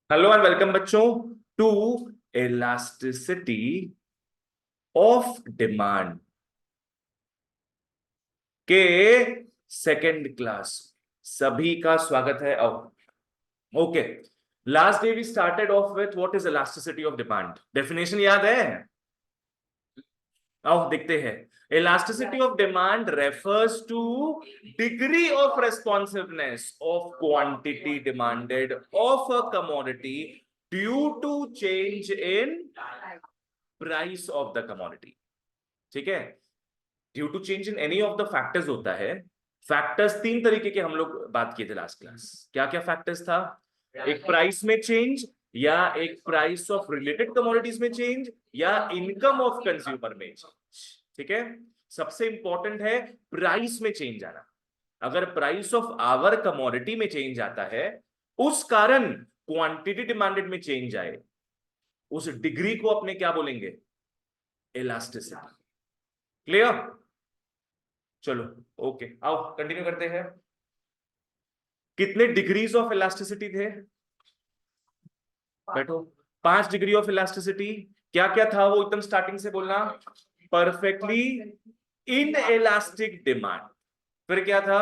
Hello and वेलकम बच्चों to elasticity of demand के सेकेंड क्लास। सभी का स्वागत है। Okay, last day we started off with what is elasticity of demand. Definition याद है? आओ देखते हैं। Elasticity of demand refers to degree of responsiveness of quantity demanded of a commodity due to change in price of the commodity. ठीक है, due to change in any of the factors होता है। Factors तीन तरीके के हम लोग बात किए थे लास्ट क्लास। क्या क्या फैक्टर्स था? एक प्राइस में चेंज, या एक प्राइस ऑफ रिलेटेड कमोडिटीज में चेंज, या इनकम ऑफ कंज्यूमर में चेंज। ठीक है, सबसे इंपॉर्टेंट है प्राइस में चेंज आना। अगर प्राइस ऑफ आवर कमोडिटी में चेंज आता है, उस कारण क्वांटिटी डिमांडेड में चेंज आए, उस डिग्री को अपने क्या बोलेंगे? इलास्टिसिटी। क्लियर? चलो, ओके, आओ कंटिन्यू करते हैं। कितने डिग्रीज ऑफ इलास्टिसिटी थे? बैठो। 5 डिग्री ऑफ इलास्टिसिटी। क्या क्या था वो एकदम स्टार्टिंग से बोलना। परफेक्टली इन इलास्टिक डिमांड, फिर क्या था?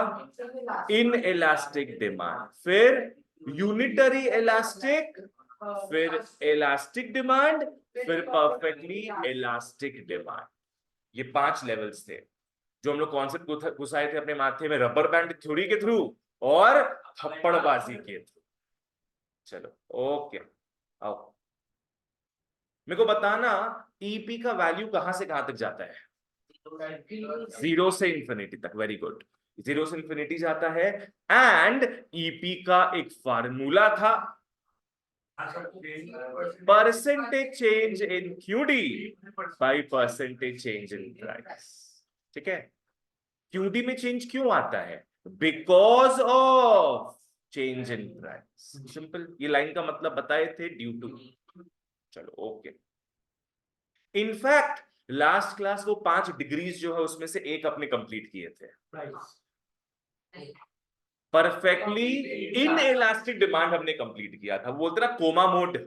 इन इलास्टिक डिमांड, फिर यूनिटरी इलास्टिक, फिर इलास्टिक डिमांड, फिर परफेक्टली इलास्टिक डिमांड। ये 5 लेवल्स थे जो हम लोग कॉन्सेप्ट घुसाए थे अपने माथे में रबर बैंड थ्योरी के थ्रू और थप्पड़बाजी के थ्रू। चलो, ओके, आओ मेरे को बताना, ईपी का वैल्यू कहां से कहां तक जाता है? 0 से इंफिनिटी तक। वेरी गुड, 0 से इंफिनिटी जाता है। एंड ईपी का एक फार्मूला था, percentage change in QD by percentage change in price. ठीक है, क्यूडी में चेंज क्यों आता है? Because of change in price. Simple, ये लाइन का मतलब बताए थे, ड्यू टू। चलो, ओके। इनफैक्ट लास्ट क्लास वो 5 डिग्रीज जो है उसमें से एक अपने कंप्लीट किए थे। परफेक्टली इन इलास्टिक डिमांड हमने कंप्लीट किया था। बोलते ना कोमा मोड,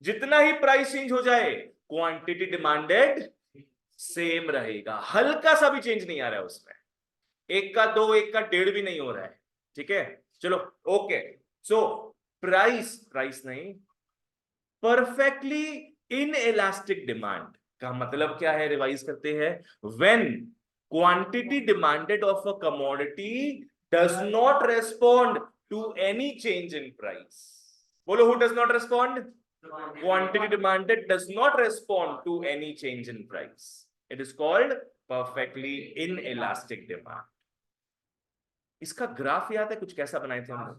जितना ही प्राइस चेंज हो जाए क्वांटिटी डिमांडेड सेम रहेगा, हल्का सा भी चेंज नहीं आ रहा है उसमें। एक का दो, एक का डेढ़ भी नहीं हो रहा है। ठीक है, चलो, ओके। सो प्राइस, प्राइस नहीं, परफेक्टली इन इलास्टिक डिमांड का मतलब क्या है? रिवाइज करते हैं। When quantity demanded of a commodity does not respond to any change in price. बोलो, who does not respond? Quantity demanded does not respond to any change in price. It is called perfectly inelastic demand. इसका graph याद है कुछ कैसा बनाए थे हम लोग?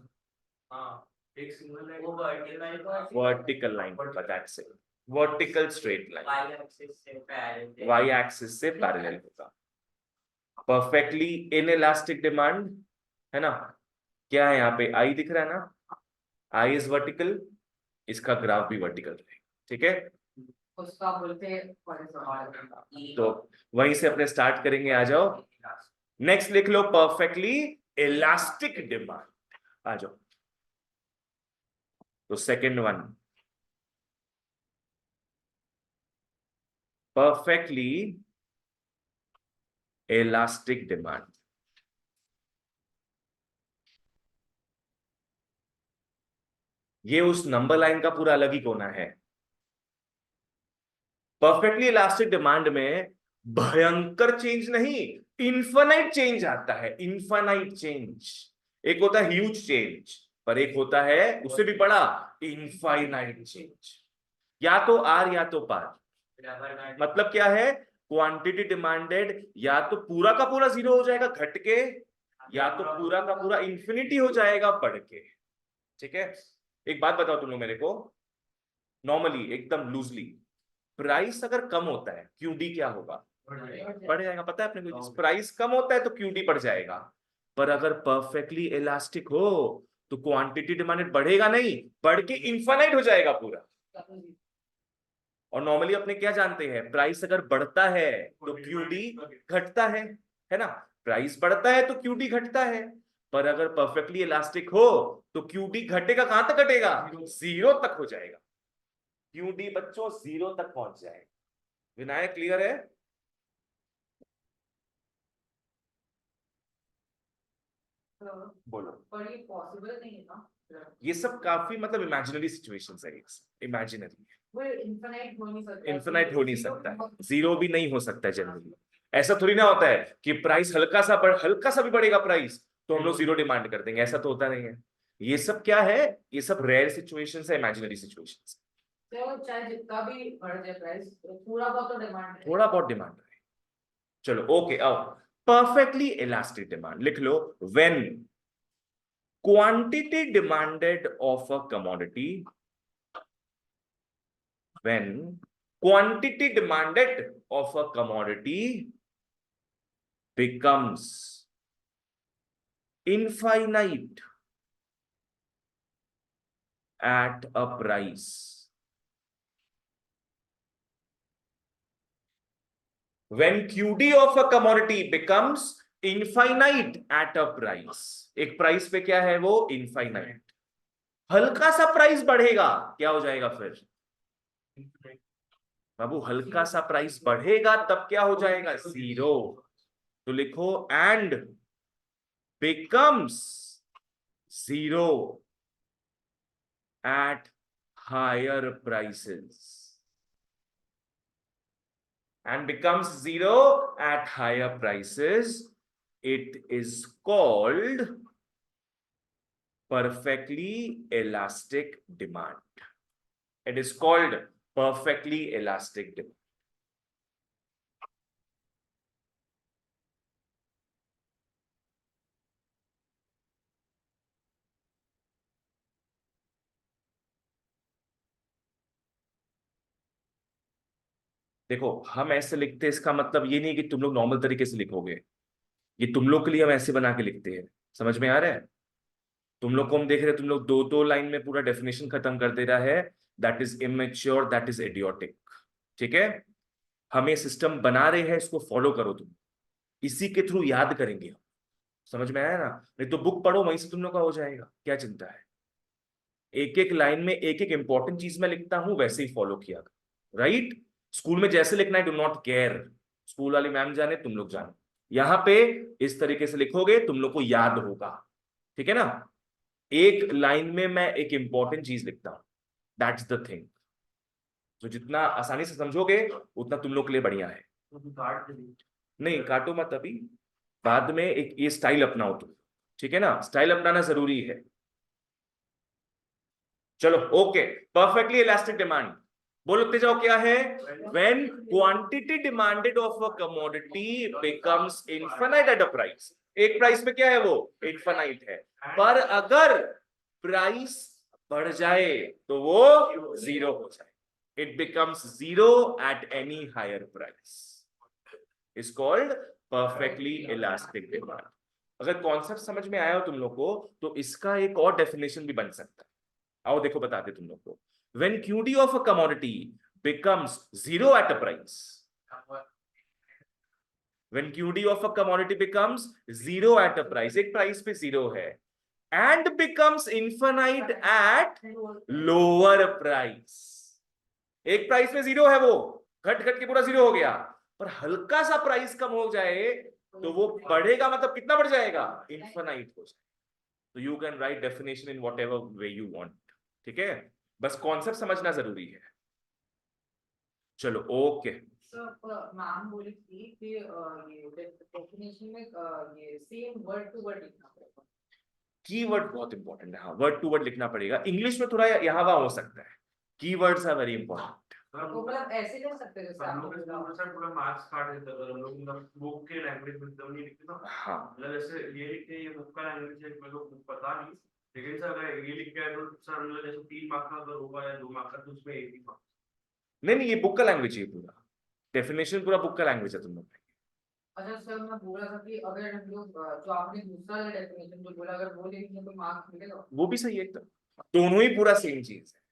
वर्टिकल लाइन पर, that's it. Vertical straight line, Y axis से पैरेलल होगा। परफेक्टली इनइलास्टिक डिमांड है ना? क्या है यहाँ पे? आई दिख रहा है ना? आई इज वर्टिकल, इसका ग्राफ भी वर्टिकल रहेगा। ठीक है, उसका बोलते हैं। तो वहीं से अपने स्टार्ट करेंगे, आ जाओ। नेक्स्ट लिख लो, परफेक्टली इलास्टिक डिमांड। आ जाओ, तो second one, perfectly elastic demand. ये उस नंबर लाइन का पूरा अलग ही कोना है। परफेक्टली इलास्टिक डिमांड में भयंकर चेंज नहीं, इन्फानाइट चेंज आता है। इन्फानाइट चेंज, एक होता है ह्यूज चेंज, पर एक होता है उससे भी बड़ा, इनफाइनाइट चेंज। या तो आर या तो पार। मतलब क्या है? क्वांटिटी डिमांडेड या तो पूरा का पूरा 0 हो जाएगा घट के, या तो पूरा का पूरा इंफिनिटी हो जाएगा बढ़ के। ठीक है, एक बात बताओ तुम लोग मेरे को, नॉर्मली एकदम लूजली, प्राइस अगर कम होता है क्यूडी क्या होगा? बढ़ जाएगा। पता है अपने को, प्राइस कम होता है तो क्यूडी बढ़ जाएगा। पर अगर परफेक्टली इलास्टिक हो तो क्वांटिटी डिमांडेड बढ़ेगा नहीं, बढ़ के इन्फाइनाइट हो जाएगा पूरा। और नॉर्मली अपने क्या जानते हैं, प्राइस अगर बढ़ता है तो क्यूडी घटता है ना? प्राइस बढ़ता है तो क्यूडी घटता है। पर अगर परफेक्टली इलास्टिक हो तो क्यूडी घटेगा, कहां तक घटेगा? जीरो तक हो जाएगा। क्यूडी बच्चों जीरो तक पहुंच जाएगा। विनायक क्लियर है? बोलो। पर ये पॉसिबल नहीं है ना? ये सब काफी मतलब इमेजिनरी सिचुएशंस है, इमेजिनरी। वो इनफिनाइट हो नहीं सकता, इन्फिनाइट हो नहीं सकता है, जीरो भी नहीं हो सकता है जनरली। ऐसा थोड़ी ना होता है कि प्राइस हल्का सा भी बढ़ेगा प्राइस तो हम लोग जीरो डिमांड कर देंगे, ऐसा तो होता नहीं है। ये सब क्या है? ये सब रेयर सिचुएशंस है, इमेजिनरी सिचुएशंस। तो चाहे जितना भी बढ़ जाए प्राइस, थोड़ा बहुत तो डिमांड है। थोड़ा बहुत डिमांड है। चलो ओके, आओ परफेक्टली इलास्टिक डिमांड लिख लो। When quantity demanded of a commodity, when quantity demanded of a commodity becomes infinite at a price, when QD of a commodity becomes infinite at a price, एक price पे क्या है वो? Infinite. हल्का सा price बढ़ेगा, क्या हो जाएगा फिर बाबू? हल्का सा प्राइस बढ़ेगा तब क्या हो जाएगा? जीरो। तो लिखो and becomes zero at higher prices, and becomes zero at higher prices, it is called perfectly elastic demand. It is called perfectly elastic demand. देखो हम ऐसे लिखते हैं, इसका मतलब ये नहीं कि तुम लोग नॉर्मल तरीके से लिखोगे, ये तुम लोग के लिए हम ऐसे बना के लिखते हैं। समझ में आ रहा है? तुम लोग को हम देख रहे हैं, तुम लोग दो दो लाइन में पूरा डेफिनेशन खत्म कर दे रहा है। That is immature, that is idiotic. ठीक है, हमें सिस्टम बना रहे हैं, इसको फॉलो करो तुम, इसी के थ्रू याद करेंगे हम। समझ में आया ना? नहीं तो बुक पढ़ो, वहीं से तुम लोग का हो जाएगा, क्या चिंता है। एक एक लाइन में एक एक इंपॉर्टेंट चीज मैं लिखता हूं, वैसे ही फॉलो किया। राइट? स्कूल में जैसे लिखना है, डू नॉट केयर, स्कूल वाली मैम जाने, तुम लोग जाने। यहां पे इस तरीके से लिखोगे, तुम लोग को याद होगा। ठीक है ना? एक लाइन में मैं एक इंपॉर्टेंट चीज लिखता हूं, दैट्स द थिंग। तो जितना आसानी से समझोगे उतना तुम लोग के लिए बढ़िया है। नहीं काटो मत अभी, बाद में एक ये स्टाइल अपनाओ तुम। ठीक है ना? स्टाइल अपनाना जरूरी है। चलो ओके, परफेक्टली इलास्टिक डिमांड बोलते जाओ क्या है? When quantity demanded of a commodity becomes infinite at a price. एक प्राइस पे क्या है वो? इनफिनाइट है, पर अगर प्राइस बढ़ जाए तो वो जीरो हो जाए। It becomes zero at any higher price, is called perfectly elastic demand. अगर कॉन्सेप्ट समझ में आया हो तुम लोग को, तो इसका एक और डेफिनेशन भी बन सकता है। आओ देखो बताते तुम लोग को। When QD of a commodity becomes zero at a price, when QD of a commodity becomes zero at a price, एक प्राइस पे जीरो है, and becomes infinite at lower price. एक प्राइस में जीरो है, वो घट घट के पूरा जीरो हो गया, पर हल्का सा प्राइस कम हो जाए तो वो बढ़ेगा, मतलब कितना बढ़ जाएगा? इनफिनाइट हो जाएगा। तो you can write definition in what ever way you want. ठीक है, बस कॉन्सेप्ट समझना जरूरी है। चलो ओके। मैम बोली थी कि ये डेफिनेशन में ये सेम वर्ड टू वर्ड लिखना पड़ेगा। कीवर्ड बहुत इंपॉर्टेंट है, हाँ वर्ड टू वर्ड लिखना पड़ेगा। इंग्लिश में थोड़ा यहाँ वहां हो सकता है, कीवर्ड्स आर वेरी इंपॉर्टेंट। तो मतलब ऐसे कर सकते हैं जैसे हम आपने लोग बोला। सर पूरा मार्क्स काट देते हैं, हम लोग मतलब बुक के लैंग्वेज में एकदम नहीं लिखते ना। हाँ मतलब जैसे ये लिखते हैं, ये बुक का लैंग्वेज है, मेरे को पता नहीं, लेकिन सर अगर ये लिख के आए तो सर मतलब जैसे 3 मार्क्स का अगर होगा या 2 मार्क्स का तो उसमें 1 ही मार्क्स। नहीं नहीं, ये बुक का लैंग्वेज है, पूरा डेफिनेशन पूरा बुक का लैंग्वेज है तुम लोग। अच्छा सर, मैं बोल रहा था कि अगर हम लोग जो आपने दूसरा डेफिनेशन जो बोला, अगर वो लिखेंगे तो मार्क्स मिलेगा? वो भी सही है एकदम, दोनों ही पूरा सेम चीज है।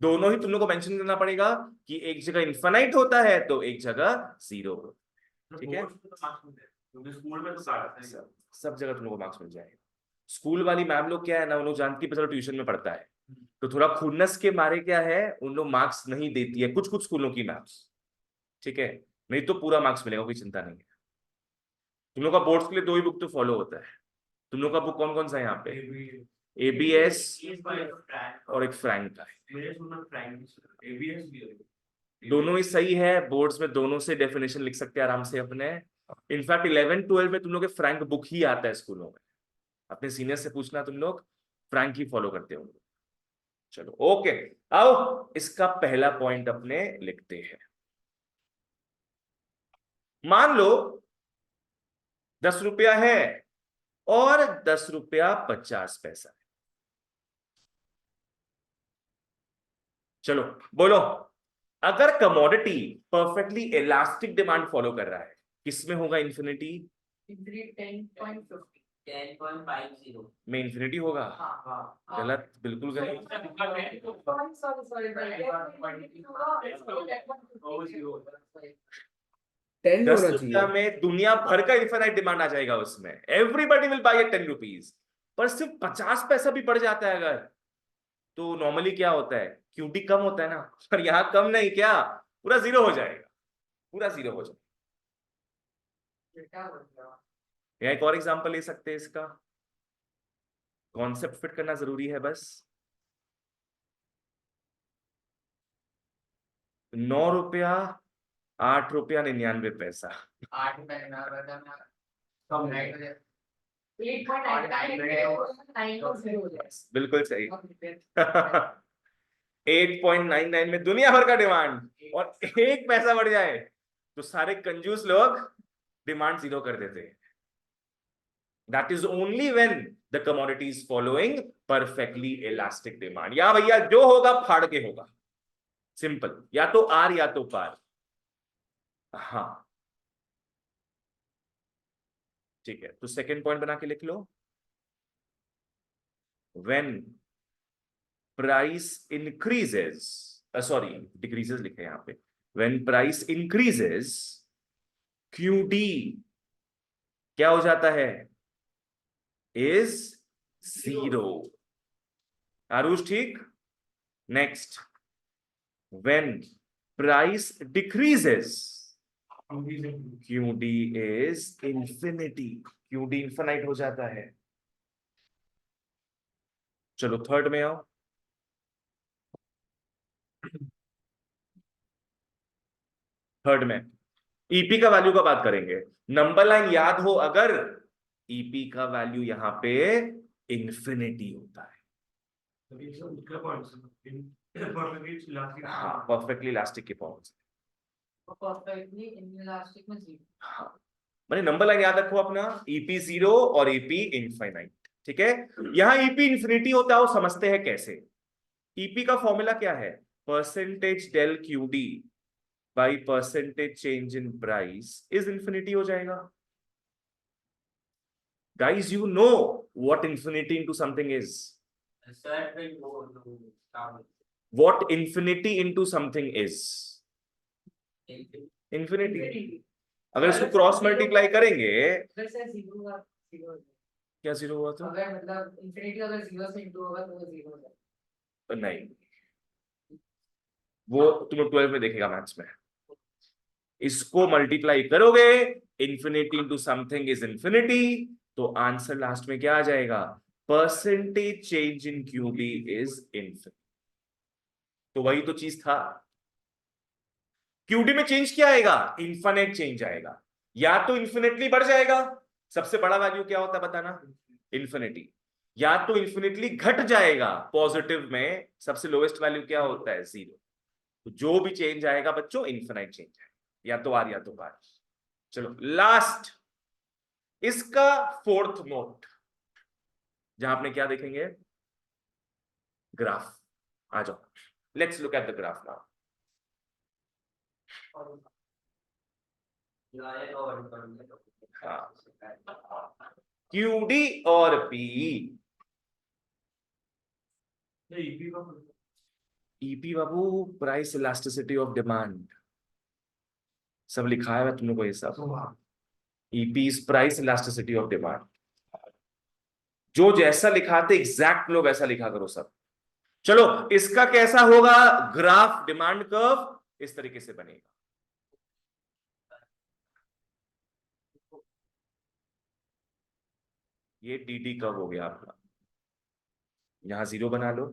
दोनों ही तुम लोग को मेंशन करना पड़ेगा कि एक जगह इनफाइनाइट होता है तो एक जगह जीरो। ठीक है, क्योंकि स्कूल में तो काटते हैं। सब जगह तुम लोग को मार्क्स मिल जाएगा। स्कूल वाली मैम लोग क्या है ना, उन लोग जानती है चलो ट्यूशन में पढ़ता है, तो थोड़ा खुन्नस के मारे क्या है उन लोग मार्क्स नहीं देती है, कुछ कुछ स्कूलों की मैम्स, ठीक है, नहीं तो पूरा मार्क्स मिलेगा, कोई चिंता नहीं है। तुम लोग का बोर्ड्स के लिए 2 ही बुक तो फॉलो होता है। तुम लोग का बुक कौन कौन सा है यहाँ पे? ABS और एक फ्रैंक का है। मैंने सुना फ्रैंक ABS भी है। दोनों ही सही है, बोर्ड्स में दोनों से डेफिनेशन लिख सकते हैं आराम से अपने। इनफैक्ट 11-12 में तुम लोग के फ्रैंक बुक ही आता है स्कूलों में, अपने सीनियर से पूछना, तुम लोग फ्रैंक ही फॉलो करते हो। चलो ओके, आओ इसका पहला पॉइंट अपने लिखते हैं। मान लो 10 रुपया है और 10 रुपया 50 पैसा है। चलो बोलो, अगर commodity perfectly elastic demand follow कर रहा है, किसमें होगा इन्फिनिटी? 10.50 10.50 में इन्फिनिटी होगा? हाँ गलत, बिल्कुल गलत। sorry 10 10 होना रुपया चाहिए। में दुनिया भर का इन्फिनाइट डिमांड आ जाएगा उसमें, एवरीबडी विल बाय 10 रुपीज। पर सिर्फ 50 पैसा भी बढ़ जाता है अगर, तो नॉर्मली क्या होता है, क्यूटी कम होता है ना, पर यहाँ कम नहीं, क्या पूरा जीरो हो जाएगा, पूरा जीरो हो जाएगा। यहाँ एक और एग्जांपल ले सकते हैं इसका, कॉन्सेप्ट फिट करना जरूरी है बस। 9 रुपया 8 रुपया 99 पैसा, 8 रुपए का कम राइट हो जाए। 8.99 बिल्कुल सही। 8.99 में दुनिया भर का डिमांड, और 1 पैसा बढ़ जाए तो सारे कंजूस लोग डिमांड जीरो कर देते हैं। That is only when the commodity is following perfectly elastic demand। या भैया जो होगा फाड़ के होगा, सिंपल, या तो आर या तो पार। हाँ ठीक है, तो सेकंड पॉइंट बना के लिख लो, when price increases, sorry decreases लिखे यहां पे, when price increases QD क्या हो जाता है? is zero। आरुष ठीक? Next, when price decreases QD is infinity। QD infinite हो जाता है। चलो थर्ड में आओ, थर्ड में ईपी का वैल्यू का बात करेंगे। नंबर लाइन याद हो अगर, ईपी का वैल्यू यहां पे इंफिनिटी होता है। हाँ परफेक्टली इलास्टिक के पॉइंट्स। परफेक्टली इनइलास्टिक में जीरो। हाँ मैंने नंबर लाइन याद रखो अपना, ईपी 0 और ईपी इनफाइनाइट, ठीक है। यहां ईपी इंफिनिटी होता है, वो समझते हैं कैसे। ईपी का फॉर्मूला क्या है? Percentage del Q D by percentage change in price is infinity हो जाएगा। Guys, you know what infinity into something is. What infinity into something is. Infinity. अगर इसको क्रॉस मल्टीप्लाई करेंगे, वैसे जीरो का जीरो क्या जीरो हुआ था? अगर मतलब इंफिनिटी अगर जीरो से इंटू होगा तो वो जीरो हो जाएगा। नहीं, वो तुम लोग 12 में देखेगा मैथ्स में। इसको मल्टीप्लाई करोगे, infinity into something is infinity, तो आंसर लास्ट में क्या आ जाएगा? Percentage change in Q D is infinity. तो वही तो चीज था, क्यूडी में चेंज क्या आएगा? इन्फिनिट चेंज आएगा, या तो इन्फिनिटली बढ़ जाएगा, सबसे बड़ा वैल्यू क्या होता है बताना? इन्फिनिटी। या तो इन्फिनिटली घट जाएगा, पॉजिटिव में सबसे लोएस्ट वैल्यू क्या होता है? 0। तो जो भी चेंज आएगा बच्चों इन्फिनिट चेंज आएगा, या तो आर या तो पार। चलो लास्ट, इसका फोर्थ नोट, जहां आपने क्या देखेंगे? ग्राफ। आ जाओ, let's look at the graph now. QD और पीई। ईपी बाबू प्राइस इलास्टिसिटी ऑफ डिमांड, सब लिखा है तुम लोग को ये सब। EP is price elasticity of demand. जो जैसा लिखाते एग्जैक्ट लो वैसा लिखा करो सब। चलो इसका कैसा होगा ग्राफ, डिमांड कर्व इस तरीके से बनेगा। ये डी कर्व हो गया आपका, यहां 0 बना लो।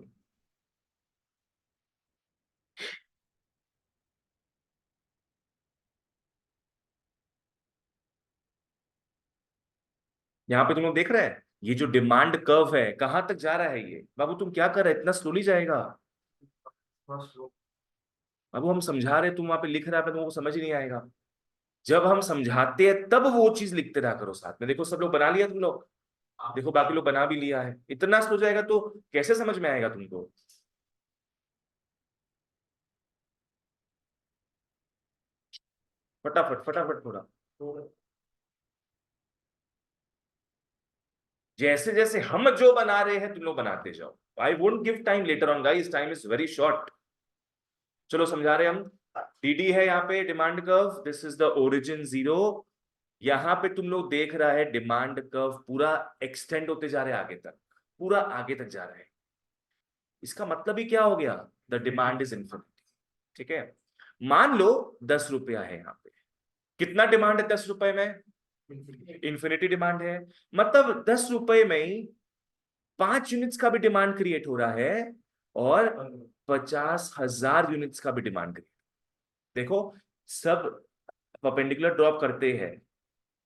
यहां पे तुम लोग देख रहे हैं ये जो डिमांड कर्व है कहां तक जा रहा है ये। बाबू तुम क्या कर रहे हैं, इतना स्लोली जाएगा। बस वो बाबू हम समझा रहे, तुम वहां पे लिख रहा है, तुमको समझ ही नहीं आएगा। जब हम समझाते हैं तब वो चीज लिखते रहा करो साथ में। देखो सब लोग बना लिया तुम लोग, देखो बाकी लोग बना भी लिया है। इतना स्लो जाएगा तो कैसे समझ में आएगा तुमको। फटाफट फटाफट थोड़ा। जैसे जैसे हम जो बना रहे हैं तुम लोग बनाते जाओ। I won't give time later on guys, time is very short. चलो समझा रहे हम। टीडी है यहाँ पे demand curve, this is the origin 0। यहाँ पे तुम लोग देख रहा है डिमांड कर्व पूरा एक्सटेंड होते जा रहे हैं आगे तक, पूरा आगे तक जा रहा है। इसका मतलब ही क्या हो गया, द डिमांड इज इन्फिनिटी। ठीक है, मान लो 10 रुपया है यहाँ पे। कितना डिमांड है 10 रुपए में, इन्फिनिटी डिमांड है। मतलब 10 रुपए में ही 5 यूनिट्स का भी डिमांड क्रिएट हो रहा है और 50,000 यूनिट्स का भी डिमांड क्रिएट। देखो सब परपेंडिकुलर ड्रॉप करते हैं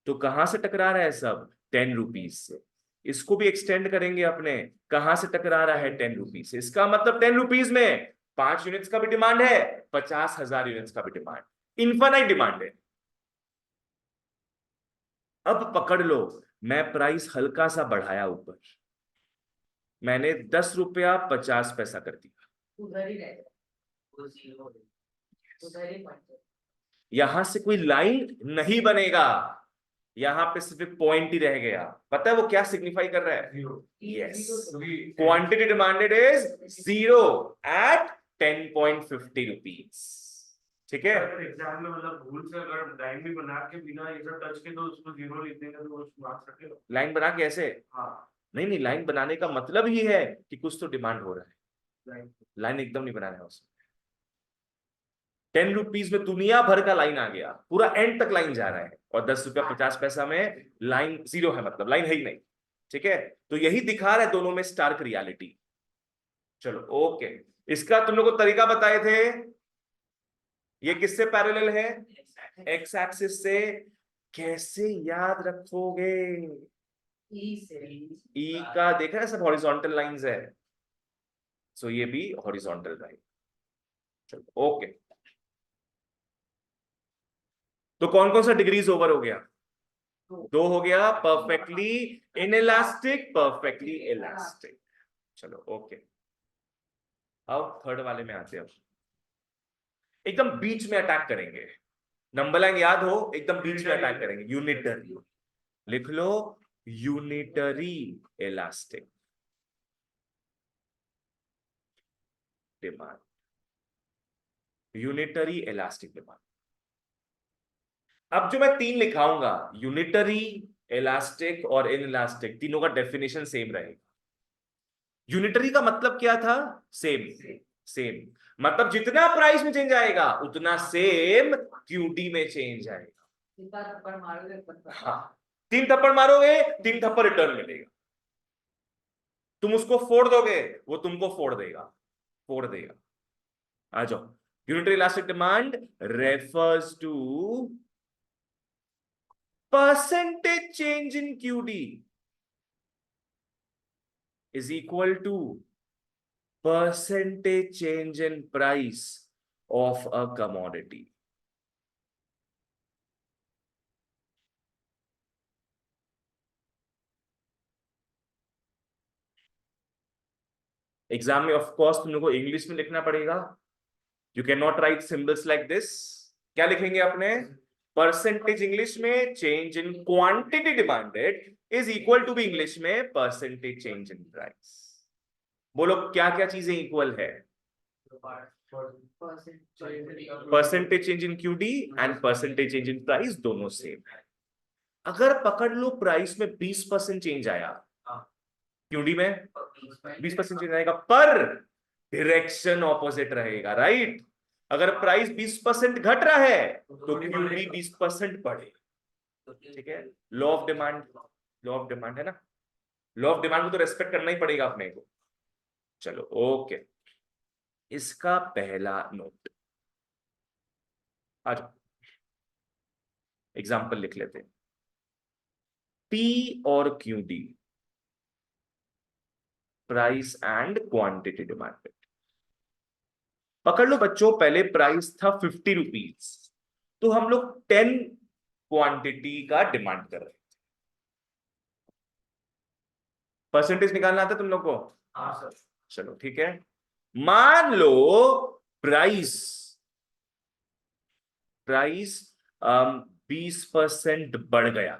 तो कहां से टकरा रहा है सब, 10 रुपीज से। इसको भी एक्सटेंड करेंगे अपने, कहां से टकरा रहा है 10 रुपीज से। इसका मतलब 10 रुपीज में 5 यूनिट्स का भी डिमांड है, 50,000 यूनिट्स का भी डिमांड, इनफाइनाइट डिमांड है। अब पकड़ लो, मैं प्राइस हल्का सा बढ़ाया ऊपर, मैंने 10 रुपया 50 पैसा कर दिया। उधर ही रहेगा, वो 0 उधर ही पॉइंट। यहां से कोई लाइन नहीं बनेगा, यहां पे सिर्फ एक पॉइंट ही रह गया। पता है वो क्या सिग्निफाई कर रहा है, जीरो यस, क्योंकि quantity demanded is 0 at 10.50 rupees. ठीक है, अगर एग्जाम में मतलब भूल से अगर लाइन भी बना के बिना ये सब टच के तो उसको 0 लिख देंगे तो वो मार्क्स रखेगा। लाइन बना के ऐसे, हाँ नहीं नहीं, लाइन बनाने का मतलब ही है कि कुछ तो डिमांड हो रहा है। लाइन लाइन एकदम नहीं बनाना है उसमें। 10 रुपीज में दुनिया भर का लाइन आ गया, पूरा एंड तक लाइन जा रहा है, और 10 रुपया 50 पैसा में लाइन 0 है, मतलब लाइन है ही नहीं। ठीक है, तो यही दिखा रहा है दोनों में स्टार्क रियलिटी। चलो ओके, इसका तुम लोग को तरीका बताए थे, ये किससे पैरेलल है, एक्स एक्सिस से। कैसे याद रखोगे, ई से ई का देखा है सब हॉरिजॉन्टल लाइंस है, सो ये भी हॉरिजॉन्टल लाइन। चलो ओके, तो कौन कौन सा डिग्रीज ओवर हो गया, 2 हो गया, परफेक्टली इनइलास्टिक, परफेक्टली इलास्टिक। चलो ओके, अब थर्ड वाले में आते हैं। अब एकदम बीच में अटैक करेंगे, नंबर लाइन याद हो, एकदम बीच में अटैक करेंगे। यूनिटरी लिख लो, unitary elastic demand, unitary elastic demand. अब जो मैं 3 लिखाऊंगा, यूनिटरी, इलास्टिक और इनइलास्टिक, तीनों का डेफिनेशन सेम रहेगा। यूनिटरी का मतलब क्या था, सेम, सेम मतलब जितना प्राइस में चेंज आएगा उतना सेम क्यूडी में चेंज आएगा। जितना थप्पड़ मारोगे उतना। हाँ, 3 थप्पड़ मारोगे 3 थप्पड़ रिटर्न मिलेगा, तुम उसको फोड़ दोगे वो तुमको फोड़ देगा, फोड़ देगा। आ जाओ, unitary elastic demand refers to percentage change in Q D is equal to percentage change in price of a commodity. एग्जाम में ऑफ कोर्स तुम लोगों को इंग्लिश में लिखना पड़ेगा, you can not write symbols like this. क्या लिखेंगे अपने, परसेंटेज इंग्लिश में, change in quantity demanded is equal to भी इंग्लिश में परसेंटेज चेंज इन प्राइस। बोलो क्या क्या चीजें इक्वल है, percentage change in Q D and percentage change in price दोनों सेम है। अगर पकड़ लो प्राइस में 20% चेंज आया, क्यूडी में 20% चेंज आएगा, पर डायरेक्शन ऑपोजिट रहेगा, राइट। अगर प्राइस 20% घट रहा है तो क्यूडी 20% बढ़ेगा, ठीक है। Law of demand, law of demand है ना, लॉ ऑफ डिमांड को तो रेस्पेक्ट करना ही पड़ेगा अपने को। चलो ओके, इसका पहला नोट, आज एग्जाम्पल लिख लेते हैं। पी और QD, price and quantity demanded. पकड़ लो बच्चों, पहले प्राइस था 50 रुपीज, तो हम लोग 10 क्वांटिटी का डिमांड कर रहे थे। परसेंटेज निकालना आता है तुम लोग को? हाँ सर। चलो ठीक है, मान लो प्राइस 20% बढ़ गया,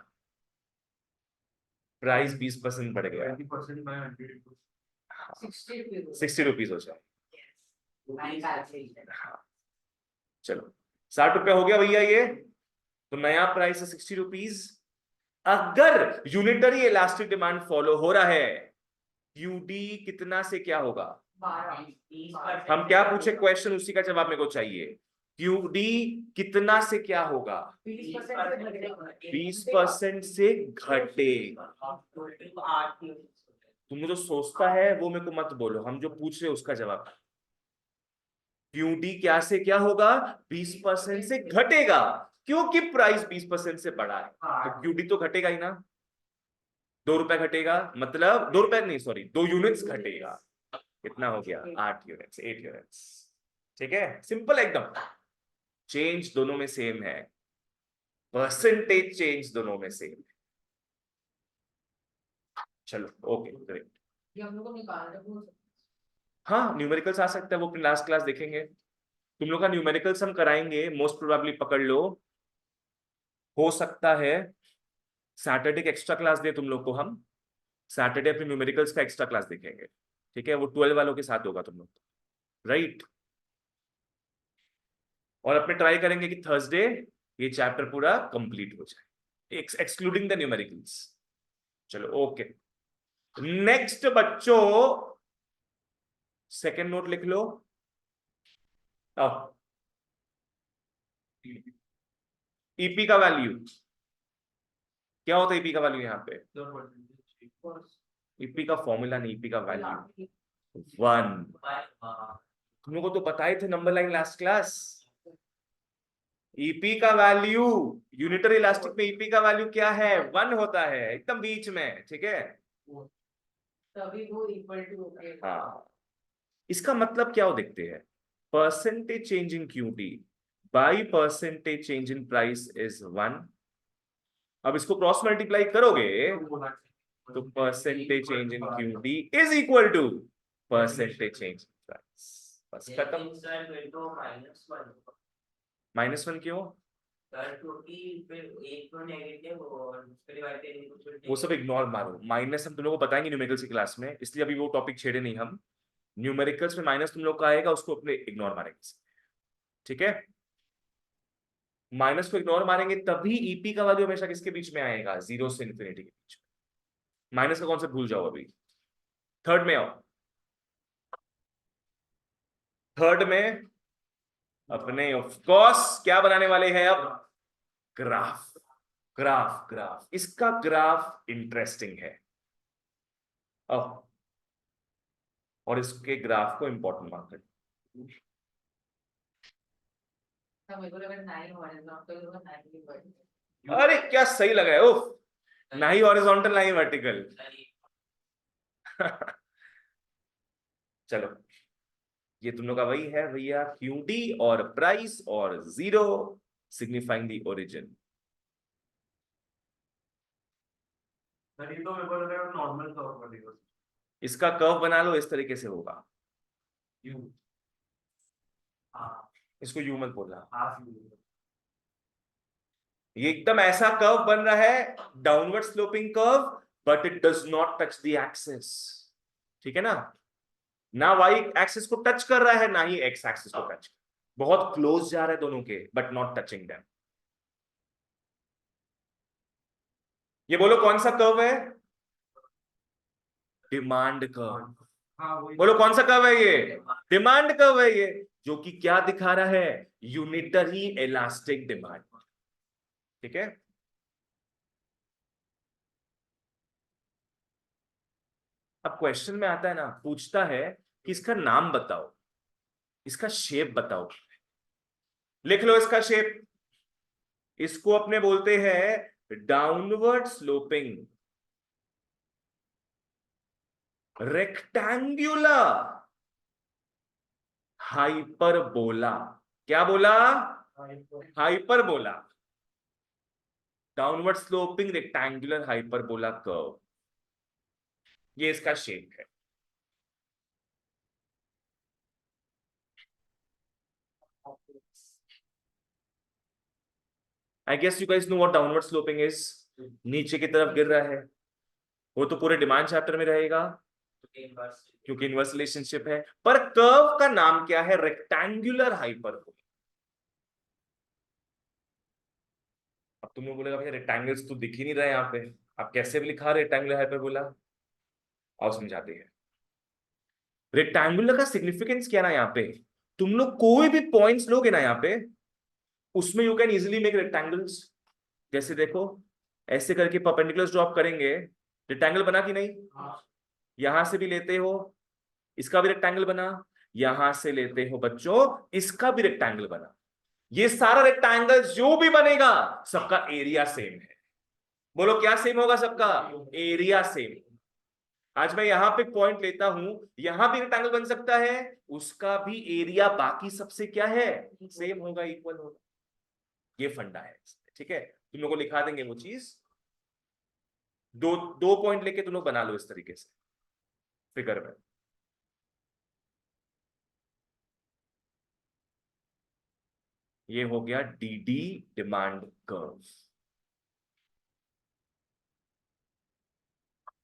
प्राइस 20% बढ़ गया, 20% by 100 60 रुपीज हो जाए। My calculation. हाँ, चलो 60 रुपया हो गया भैया ये, तो नया प्राइस है 60 रुपीज। अगर यूनिटरी इलास्टिक डिमांड फॉलो हो रहा है, यूडी कितना से क्या होगा? 12. हम क्या पूछे क्वेश्चन, उसी का जवाब मेरे को चाहिए। क्यूडी कितना से क्या होगा? 20% से घटेगा। तुम जो सोचता है वो मेरे को मत बोलो, हम जो पूछ रहे उसका जवाब। क्यूडी क्या से क्या होगा? 20% से घटेगा, क्योंकि प्राइस 20% से बढ़ा है, तो क्यूडी तो घटेगा ही ना। 2 रुपए घटेगा, मतलब 2 रुपए नहीं, सॉरी 2 यूनिट्स घटेगा। कितना हो गया? 8 यूनिट्स, 8 यूनिट्स, ठीक है, सिंपल एकदम। चेंज दोनों में सेम है, परसेंटेज चेंज दोनों में सेम है। चलो ओके ग्रेट। ये हम लोग को निकालना है। हाँ न्यूमेरिकल्स आ सकता है, वो अपनी लास्ट क्लास देखेंगे। तुम लोग का न्यूमेरिकल्स हम कराएंगे, मोस्ट प्रोबेबली पकड़ लो, हो सकता है सैटरडे की एक्स्ट्रा क्लास दे तुम लोग को हम। सैटरडे अपने न्यूमेरिकल्स का एक्स्ट्रा क्लास देखेंगे, ठीक है, वो 12 वालों के साथ होगा तुम लोग, राइट। और अपने ट्राई करेंगे कि थर्सडे ये चैप्टर पूरा कंप्लीट हो जाए, एक्सक्लूडिंग द न्यूमेरिकल्स। चलो ओके, नेक्स्ट बच्चों सेकेंड नोट लिख लो। ईपी का वैल्यू क्या होता है? ईपी का वैल्यू यहाँ पे, ईपी का फॉर्मूला नहीं, ईपी का वैल्यू 1। तुम लोगों को तो पता ही थे number line last class. EP का वैल्यू, यूनिटरी इलास्टिक में ईपी का वैल्यू क्या है? 1 होता है, एकदम बीच में, ठीक है। तभी वो इक्वल टू ओके। हाँ, इसका मतलब क्या हो देखते हैं। Percentage change in Q T by percentage change in price is 1। अब इसको क्रॉस मल्टीप्लाई करोगे तो percentage change in Q T is equal to percentage change in price. बस खत्म। -1 क्यों? वो सब इग्नोर मारो, माइनस हम तुम लोगों को बताएंगे न्यूमेरिकल्स की क्लास में, इसलिए अभी वो टॉपिक छेड़े नहीं हम। न्यूमेरिकल्स में माइनस तुम लोग का आएगा, उसको अपने इग्नोर मारेंगे, ठीक है। माइनस को इग्नोर मारेंगे तभी ईपी का वैल्यू हमेशा किसके बीच में आएगा? 0 से इन्फिनिटी के बीच में। माइनस का कॉन्सेप्ट भूल जाओ, अभी थर्ड में आओ। थर्ड में अपने ऑफ कोर्स क्या बनाने वाले हैं अब? Graph, graph, graph. इसका ग्राफ इंटरेस्टिंग है अब, और इसके ग्राफ को इंपॉर्टेंट मार्क करें। मेरे को लगा 9 हॉरिजॉन्टल होगा 9 वर्टिकल। अरे क्या सही लगा है, उफ, ना ही हॉरिजॉन्टल ना ही वर्टिकल। चलो, ये तुम लोग का वही है भैया, क्यूडी और प्राइस और 0 सिग्निफाइंग द ओरिजिन। सर ये तो मेरे को लग रहा है नॉर्मल कर्व बनेगा। इसका कर्व बना लो, इस तरीके से होगा। यू, हाँ, इसको यू मत बोलना, हाफ यू। ये एकदम ऐसा कर्व बन रहा है, downward sloping curve, but it does not touch the axis, ठीक है ना। ना वाई एक्सिस को टच कर रहा है, ना ही एक्स एक्सिस को टच, बहुत क्लोज जा रहा है दोनों के, बट नॉट टचिंग देम। ये बोलो कौन सा कर्व है? Demand curve. हाँ वही बोलो कौन सा कर्व है ये? डिमांड कर्व है ये, जो कि क्या दिखा रहा है? Unitary elastic demand. ठीक है। अब क्वेश्चन में आता है ना, पूछता है कि इसका नाम बताओ, इसका शेप बताओ। लिख लो इसका शेप। इसको अपने बोलते हैं डाउनवर्ड स्लोपिंग रेक्टेंगुलर हाइपरबोला। क्या बोला? Hyperbola. Downward sloping rectangular hyperbola curve, ये इसका शेप है। I guess you guys know what downward sloping is. नीचे की तरफ गिर रहा है, वो तो पूरे डिमांड चैप्टर में रहेगा क्योंकि इनवर्स रिलेशनशिप है। पर कर्व का नाम क्या है? Rectangular hyperbola. अब तुम लोग बोलेगा भैया रेक्टेंगल्स तो दिख ही नहीं रहे यहाँ पे, आप कैसे भी लिखा रेक्टेंगुलर हाइपरबोला? आओ समझाते हैं। रेक्टेंगुलर का सिग्निफिकेंस क्या ना, यहाँ पे तुम लोग कोई भी पॉइंट्स लोगे ना यहाँ पे, उसमें you can easily make rectangles. जैसे देखो, ऐसे करके परपेंडिकुलर ड्रॉप करेंगे, रेक्टेंगल बना कि नहीं? यहां से भी लेते हो, इसका भी रेक्टेंगल बना। यहां से लेते हो बच्चों, इसका भी रेक्टेंगल बना। ये सारा रेक्टेंगल जो भी बनेगा, सबका एरिया सेम है। बोलो क्या सेम होगा सबका? Area same. आज मैं यहां पे पॉइंट लेता हूं, यहां भी रेक्टेंगल बन सकता है, उसका भी एरिया बाकी सबसे क्या है? सेम होगा, इक्वल होगा। ये फंडा है। ठीक है, तुम लोग को लिखा देंगे वो चीज। दो दो पॉइंट लेके तुम लोग बना लो इस तरीके से फिगर में। ये हो गया डीडी डिमांड कर्व।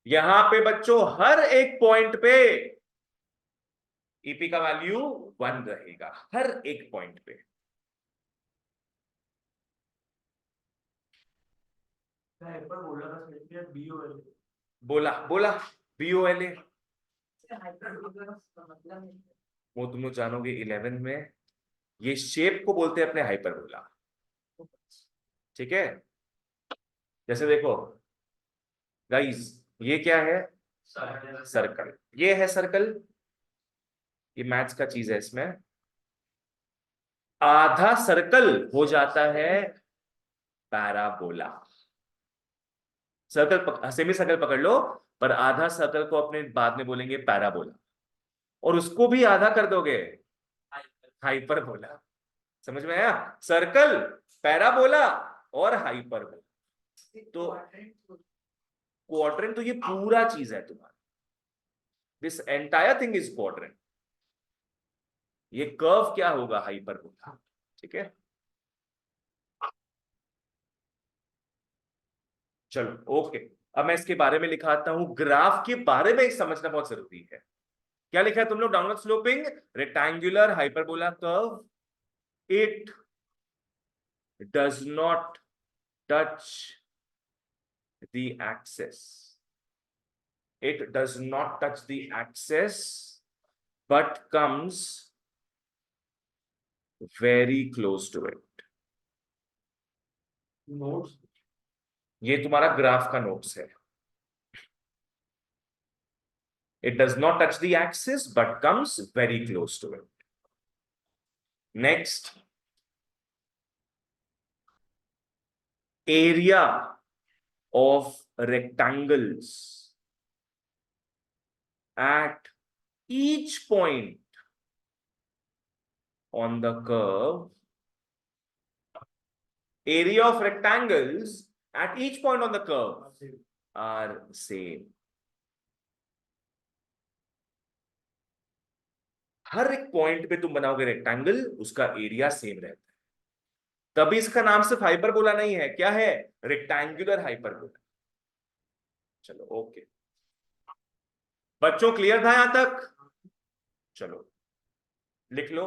यहां पे बच्चों हर एक पॉइंट पे ईपी का वैल्यू 1 रहेगा, हर एक पॉइंट पे। हाइपरबोला का स्पेलिंग BOL। बोला बोला BOLA। मतलब वो तुम लोग जानोगे 11 में। ये शेप को बोलते हैं अपने हाइपरबोला। ठीक है, जैसे देखो गाइस, ये क्या है? सर्कल। ये है सर्कल, ये मैथ्स का चीज है। इसमें आधा सर्कल हो जाता है पैराबोला। सर्कल सेमी सर्कल पकड़ लो, पर आधा सर्कल को अपने बाद में बोलेंगे पैराबोला, और उसको भी आधा कर दोगे हाइपरबोला। समझ में आया? सर्कल, पैराबोला और हाइपरबोला। तो क्वाड्रेंट तो ये पूरा चीज है तुम्हारा, this entire thing is quadrant. ये कर्व क्या होगा? हाइपरबोला। ठीक है, चलो ओके। अब मैं इसके बारे में लिखाता हूं, ग्राफ के बारे में समझना बहुत जरूरी है। क्या लिखा है तुम लोग? Downward sloping rectangular hyperbola curve, it does not touch the axis. It does not touch the axis but comes very close to it. Notes. ये तुम्हारा ग्राफ का नोट्स है। It does not touch the axis but comes very close to it. Next, area of rectangles at each point on the curve. Area of rectangles at each point on the curve are same. हर एक point पे तुम बनाओगे rectangle, उसका area same रहता है। तभी इसका नाम सिर्फ हाइपरबोला नहीं है, क्या है? Rectangular hyperbola. चलो ओके बच्चों, क्लियर था यहां तक? चलो लिख लो।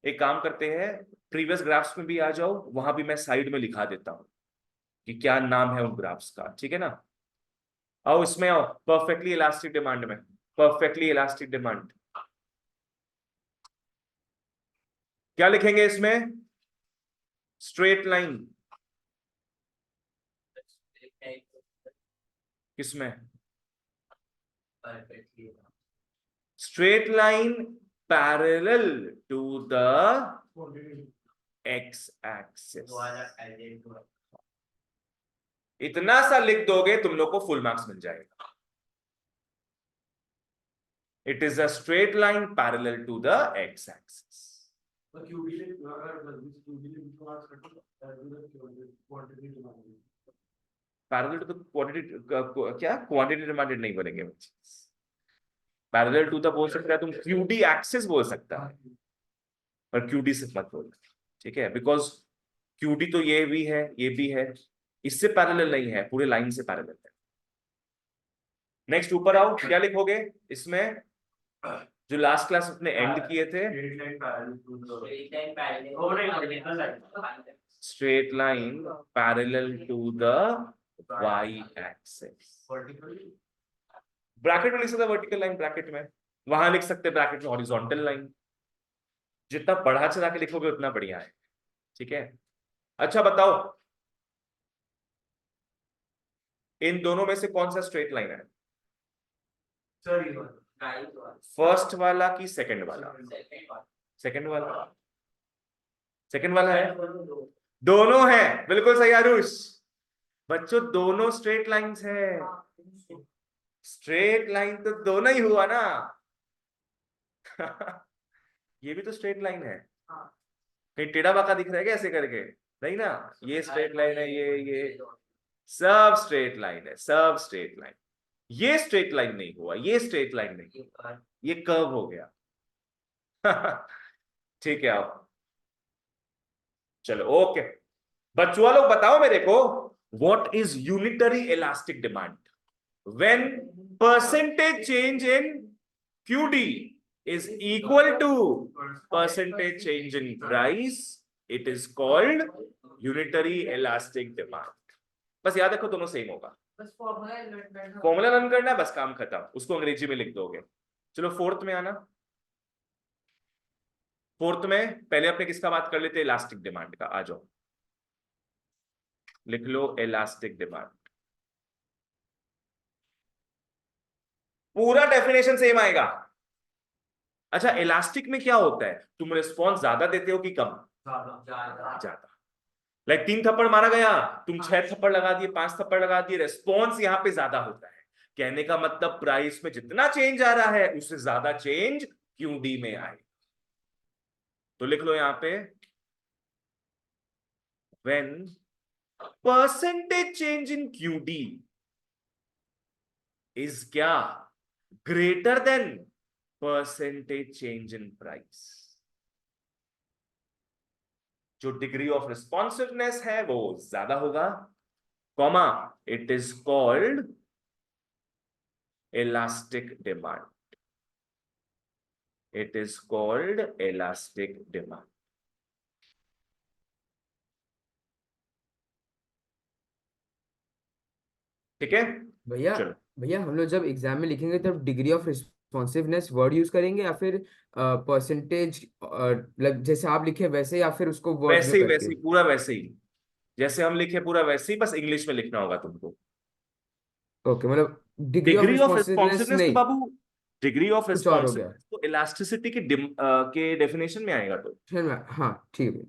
एक काम करते हैं, प्रीवियस ग्राफ्स में भी आ जाओ, वहां भी मैं साइड में लिखा देता हूं। कि क्या नाम है उन ग्राफ्स का, ठीक है ना। आओ इसमें आओ, परफेक्टली इलास्टिक डिमांड में, परफेक्टली इलास्टिक डिमांड क्या लिखेंगे इसमें? स्ट्रेट लाइन किसमें? perfectly. Straight line parallel to the x axis. वो वाला identity. इतना सा लिख दोगे तुम लोग को फुल मार्क्स मिल जाएगा। It is a straight line parallel to the x axis. Parallel to the quantity, क्या क्वांटिटी डिमांडेड नहीं बोलेंगे, पैरेलल टू द बोल सकता है तुम, क्यूडी एक्सिस बोल सकता है, पर क्यूडी से मत बोलना, ठीक है, बिकॉज क्यूडी तो ये भी है, ये भी है, इससे पैरेलल नहीं है, पूरे लाइन से पैरेलल है। नेक्स्ट ऊपर आओ, क्या लिखोगे इसमें? जो लास्ट क्लास अपने एंड किए थे, Straight line parallel straight line parallel to the to the Y axis. Bracket में लिख सकते वर्टिकल लाइन, ब्रैकेट में, वहां लिख सकते ब्रैकेट में हॉरिजॉन्टल लाइन। जितना बढ़ा चढ़ा के लिखोगे उतना बढ़िया है, ठीक है। अच्छा बताओ, इन दोनों में से कौन सा स्ट्रेट लाइन है? right one. फर्स्ट वाला कि सेकंड वाला? Second one. सेकंड वाला, सेकंड वाला है, दोनों है, बिल्कुल सही आरुष। बच्चों दोनों स्ट्रेट लाइंस है, स्ट्रेट लाइन तो दोनों ही हुआ ना। ये भी तो स्ट्रेट लाइन है, कहीं टेढ़ा बाका दिख रहा है क्या ऐसे करके? नहीं ना, ये स्ट्रेट लाइन है, ये सब स्ट्रेट लाइन है, सब स्ट्रेट लाइन। ये स्ट्रेट लाइन नहीं हुआ, ये स्ट्रेट लाइन नहीं, ये कर्व हो गया। ठीक है, आओ चलो, ओके बच्चों लोग बताओ मेरे को, what is unitary elastic demand? When percentage change in QD is equal to percentage change in price, it is called unitary elastic demand। बस याद रखो दोनों सेम होगा, बस फॉर्मूला फॉर्मूला रन करना है, बस काम खत्म, उसको अंग्रेजी में लिख दोगे। चलो फोर्थ में आना, फोर्थ में पहले अपने किसका बात कर लेते हैं? इलास्टिक डिमांड का। आ जाओ, लिख लो इलास्टिक डिमांड, पूरा डेफिनेशन सेम आएगा। अच्छा इलास्टिक में क्या होता है, तुम रिस्पॉन्स ज्यादा देते हो कि कम? ज्यादा। लाइक 3 थप्पड़ मारा गया, तुम 6 थप्पड़ लगा दिए, 5 थप्पड़ लगा दिए, रिस्पॉन्स यहां पे ज्यादा होता है। कहने का मतलब प्राइस में जितना चेंज आ रहा है उससे ज्यादा चेंज QD में आए। तो लिख लो यहां पे, when percentage change in QD is क्या? Greater than percentage change in price. जो डिग्री ऑफ रिस्पॉन्सिवनेस है वो ज्यादा होगा, comma it is called elastic demand, it is called elastic demand. ठीक है, भैया चलो भैया हम लोग जब एग्जाम में लिखेंगे तब degree of responsiveness word use करेंगे या फिर परसेंटेज मतलब जैसे आप लिखे वैसे, या फिर उसको वर्ड्स में वैसे करके? ही पूरा वैसे ही, जैसे हम लिखे पूरा वैसे ही, बस इंग्लिश में लिखना होगा तुमको। ओके, मतलब degree of degree of responsiveness responsiveness तो नहीं, बाबू, डिग्री ऑफ कुछ और हो गया। रिस्पॉन्सिवनेस तो इलास्टिसिटी के डेफिनेशन में आएगा। तो फिर हाँ ठीक है।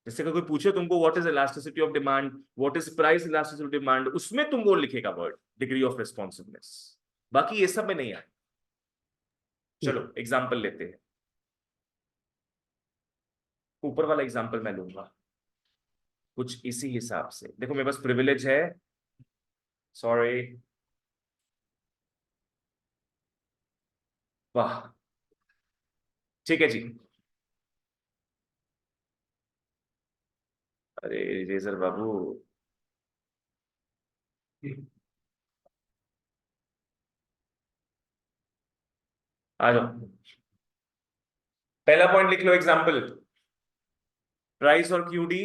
जैसे अगर कोई पूछे तुमको what is elasticity of demand, what is price elasticity of demand, उसमें तुम वो लिखेगा वर्ड डिग्री ऑफ रिस्पॉन्सिवनेस, बाकी ये सब में नहीं आए। चलो एग्जांपल लेते हैं, ऊपर वाला एग्जांपल मैं लूंगा कुछ इसी हिसाब से। देखो मेरे पास प्रिविलेज है, सॉरी, वाह ठीक है जी। अरे रेजर बाबू, आ जाओ, पहला पॉइंट लिख लो एग्जांपल, प्राइस और QD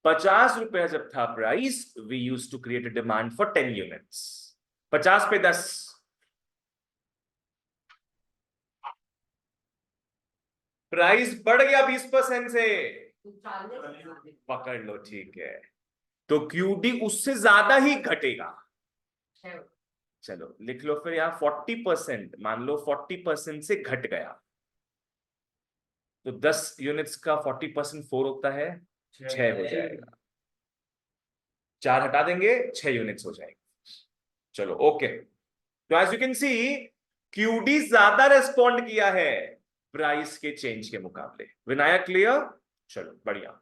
₹50 जब था price, we use to create a demand for 10 units. 50 पे 10, प्राइस बढ़ गया 20% से, तो 40 पकड़ लो, ठीक है, तो क्यूडी उससे ज्यादा ही घटेगा। है। चलो लिख लो फिर यहाँ 40%, मान लो 40% से घट गया, तो 10 यूनिट्स का 40% 4 होता है 6 हो जाएगा, 4 हटा देंगे 6 यूनिट्स हो जाएंगे। चलो ओके, तो as you can see Q D ज्यादा रेस्पॉन्ड किया है प्राइस के चेंज के मुकाबले। विनायक क्लियर? चलो बढ़िया।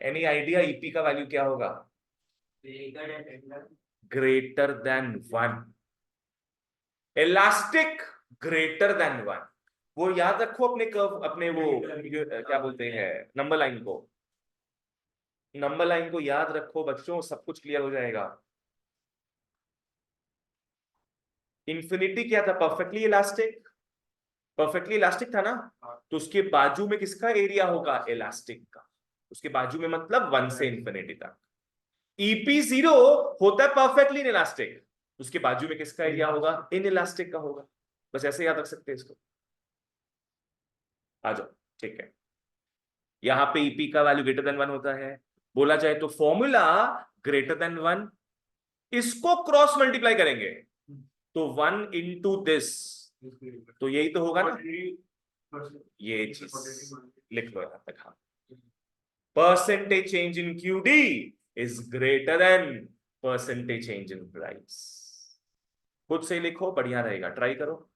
एनी आइडिया ईपी का वैल्यू क्या होगा? Greater than 1, elastic greater than 1। वो याद रखो अपने कर्व, अपने वो क्या बोलते हैं, नंबर लाइन को, नंबर लाइन को याद रखो बच्चों, सब कुछ क्लियर हो जाएगा। इंफिनिटी क्या था? परफेक्टली इलास्टिक, परफेक्टली इलास्टिक था ना, तो उसके बाजू में किसका एरिया होगा? इलास्टिक का। उसके बाजू में मतलब 1 से इंफिनिटी तक। EP0 होता है परफेक्टली इन इलास्टिक, उसके बाजू में किसका एरिया होगा? इन इलास्टिक का होगा। बस ऐसे याद रख सकते हैं इसको। आ जाओ, ठीक है, यहां पे EP का वैल्यू ग्रेटर देन 1 होता है, बोला जाए तो फॉर्मूला ग्रेटर देन 1, इसको क्रॉस मल्टीप्लाई करेंगे तो 1 इंटू दिस, तो यही तो होगा ना, ये चीज लिख लो यहां तक। हाँ, percentage change in QD is greater than percentage change in price. खुद से लिखो, बढ़िया रहेगा, ट्राई करो।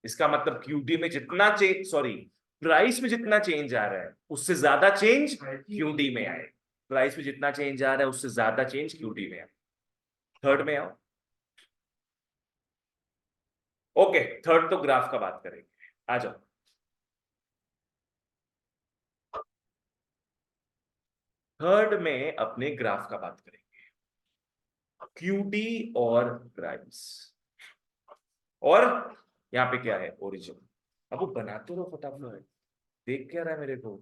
इसका मतलब QD में जितना चेंज, सॉरी, प्राइस में जितना चेंज आ रहा है उससे ज्यादा चेंज QD में आए। प्राइस में जितना चेंज आ रहा है उससे ज्यादा चेंज QD में आए। थर्ड में आओ। ओके, थर्ड तो ग्राफ का बात करेंगे, आ जाओ। थर्ड में अपने ग्राफ का बात करेंगे, QD और प्राइस, और यहाँ पे क्या है? ओरिजिन। अब वो बनाते रहो फटाफट, देख क्या रहा है मेरे को?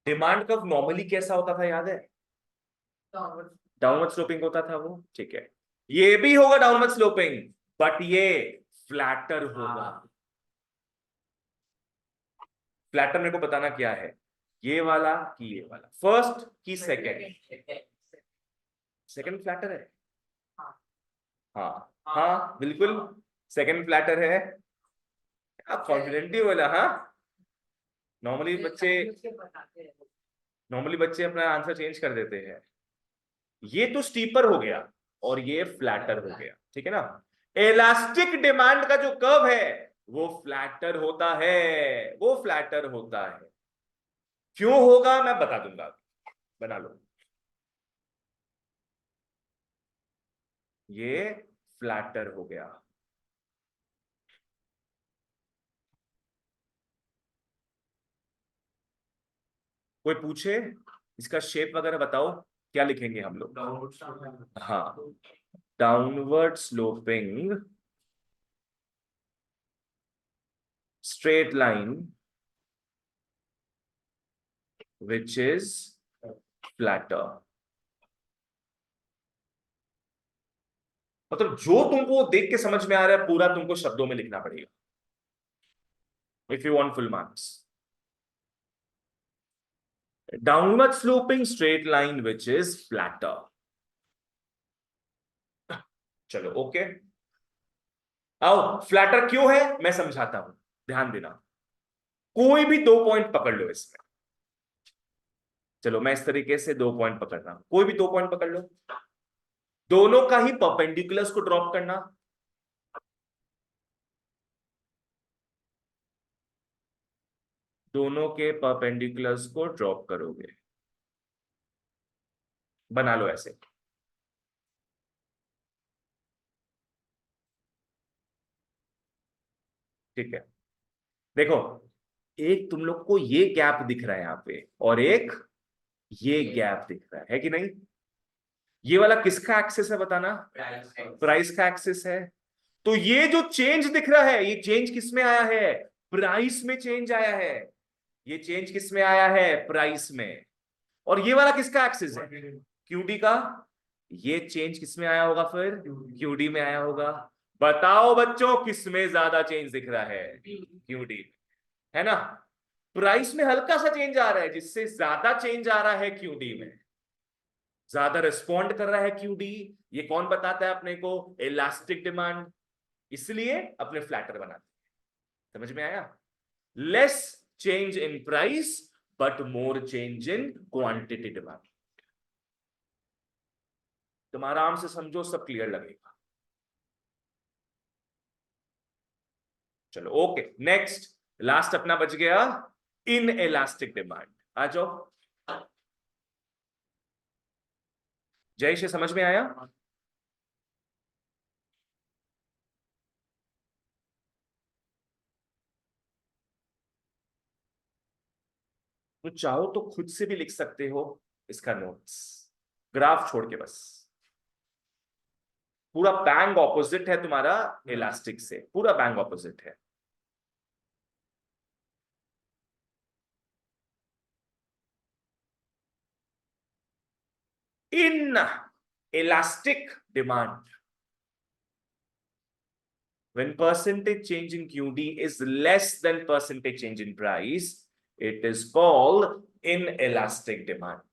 डिमांड कर्व नॉर्मली कैसा होता था, याद है? डाउनवर्ड स्लोपिंग होता था वो, ठीक है, ये भी होगा डाउनवर्ड स्लोपिंग, बट ये फ्लैटर होगा। फ्लैटर मेरे को बताना क्या है, ये वाला कि ये वाला, फर्स्ट की सेकंड? सेकंड फ्लैटर है, हाँ हाँ बिल्कुल सेकंड फ्लैटर है। आप कॉन्फिडेंटली बोला, हाँ। नॉर्मली बच्चे, नॉर्मली बच्चे अपना आंसर चेंज कर देते हैं। ये तो स्टीपर हो गया और ये फ्लैटर हो गया, ठीक है ना। इलास्टिक डिमांड का जो कर्व है वो फ्लैटर होता है, वो फ्लैटर होता है। क्यों होगा मैं बता दूंगा, बना लो। ये फ्लैटर हो गया। कोई पूछे इसका शेप वगैरह बताओ, क्या लिखेंगे हम लोग? हाँ, downward sloping straight line which is flatter। मतलब जो तुमको देख के समझ में आ रहा है पूरा तुमको शब्दों में लिखना पड़ेगा if you want full marks. Downward sloping straight line which is flatter. चलो ओके, आओ फ्लैटर क्यों है मैं समझाता हूं, ध्यान देना। कोई भी 2 पॉइंट पकड़ लो इसमें, चलो मैं इस तरीके से 2 पॉइंट पकड़ रहा हूं, कोई भी 2 पॉइंट पकड़ लो, दोनों का ही परपेंडिकुलर्स को ड्रॉप करना, दोनों के परपेंडिकुलर्स को ड्रॉप करोगे, बना लो ऐसे। ठीक है, देखो एक तुम लोग को ये गैप दिख रहा है यहाँ पे और एक ये गैप दिख रहा है कि नहीं? ये वाला किसका एक्सेस है बताना? प्राइस प्राइस का एक्सेस है। तो ये जो चेंज दिख रहा है, ये चेंज किस में आया है? प्राइस में चेंज आया है। ये चेंज किस में आया है? प्राइस में। और ये वाला किसका एक्सेस है? क्यूडी का। ये चेंज किस में आया होगा फिर? क्यूडी में आया होगा। बताओ बच्चों किस में ज्यादा चेंज दिख रहा है? क्यूडी, है ना? प्राइस में हल्का सा चेंज आ रहा है, जिससे ज्यादा चेंज आ रहा है क्यूडी में, ज्यादा रिस्पॉन्ड कर रहा है क्यूडी। ये कौन बताता है अपने को? Elastic demand. इसलिए अपने फ्लैटर बनाते हैं। समझ में आया? Less change in price but more change in quantity demand. तुम आराम से समझो, सब क्लियर लगेगा। चलो ओके, नेक्स्ट लास्ट अपना बच गया इन इलास्टिक डिमांड। आ जाओ जय से, समझ में आया? तो चाहो तो खुद से भी लिख सकते हो इसका नोट्स, ग्राफ छोड़ के। बस पूरा बैंग ऑपोजिट है तुम्हारा इलास्टिक से, पूरा बैंग ऑपोजिट है। In elastic demand, when percentage change in QD is less than percentage change in price, it is called inelastic demand.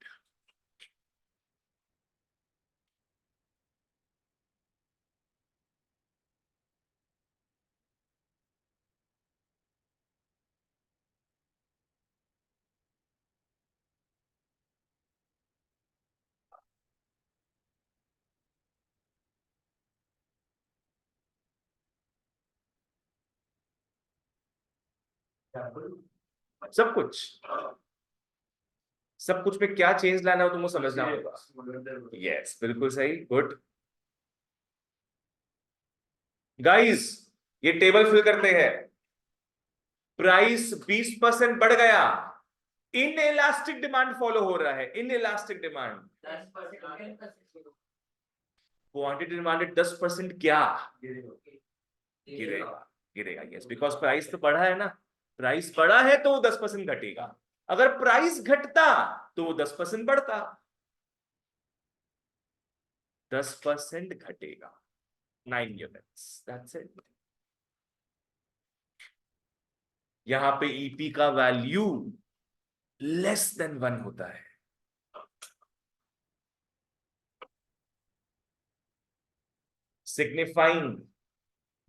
सब कुछ, सब कुछ में क्या चेंज लाना हो तुमको समझना होगा। यस, बिल्कुल सही, गुड गाइस। ये टेबल फिल करते हैं। प्राइस 20% बढ़ गया, इन इलास्टिक डिमांड फॉलो हो रहा है। In elastic demand 10% quantity demanded 10% क्या गिरेगा? गिरेगा, यस, बिकॉज प्राइस तो बढ़ा है ना। प्राइस बढ़ा है तो वो 10% घटेगा। अगर प्राइस घटता तो वो 10% बढ़ता। 10% घटेगा, 9 यूनिट्स, दैट्स इट। यहां पे ईपी का वैल्यू लेस देन 1 होता है। signifying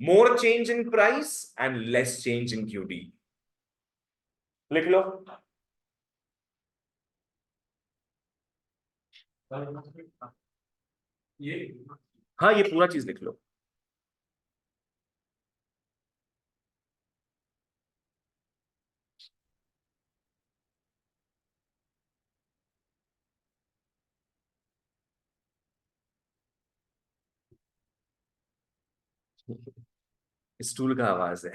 more change in price and less change in QD. लिख लो। ये हाँ, ये पूरा चीज लिख लो। स्टूल का आवाज है।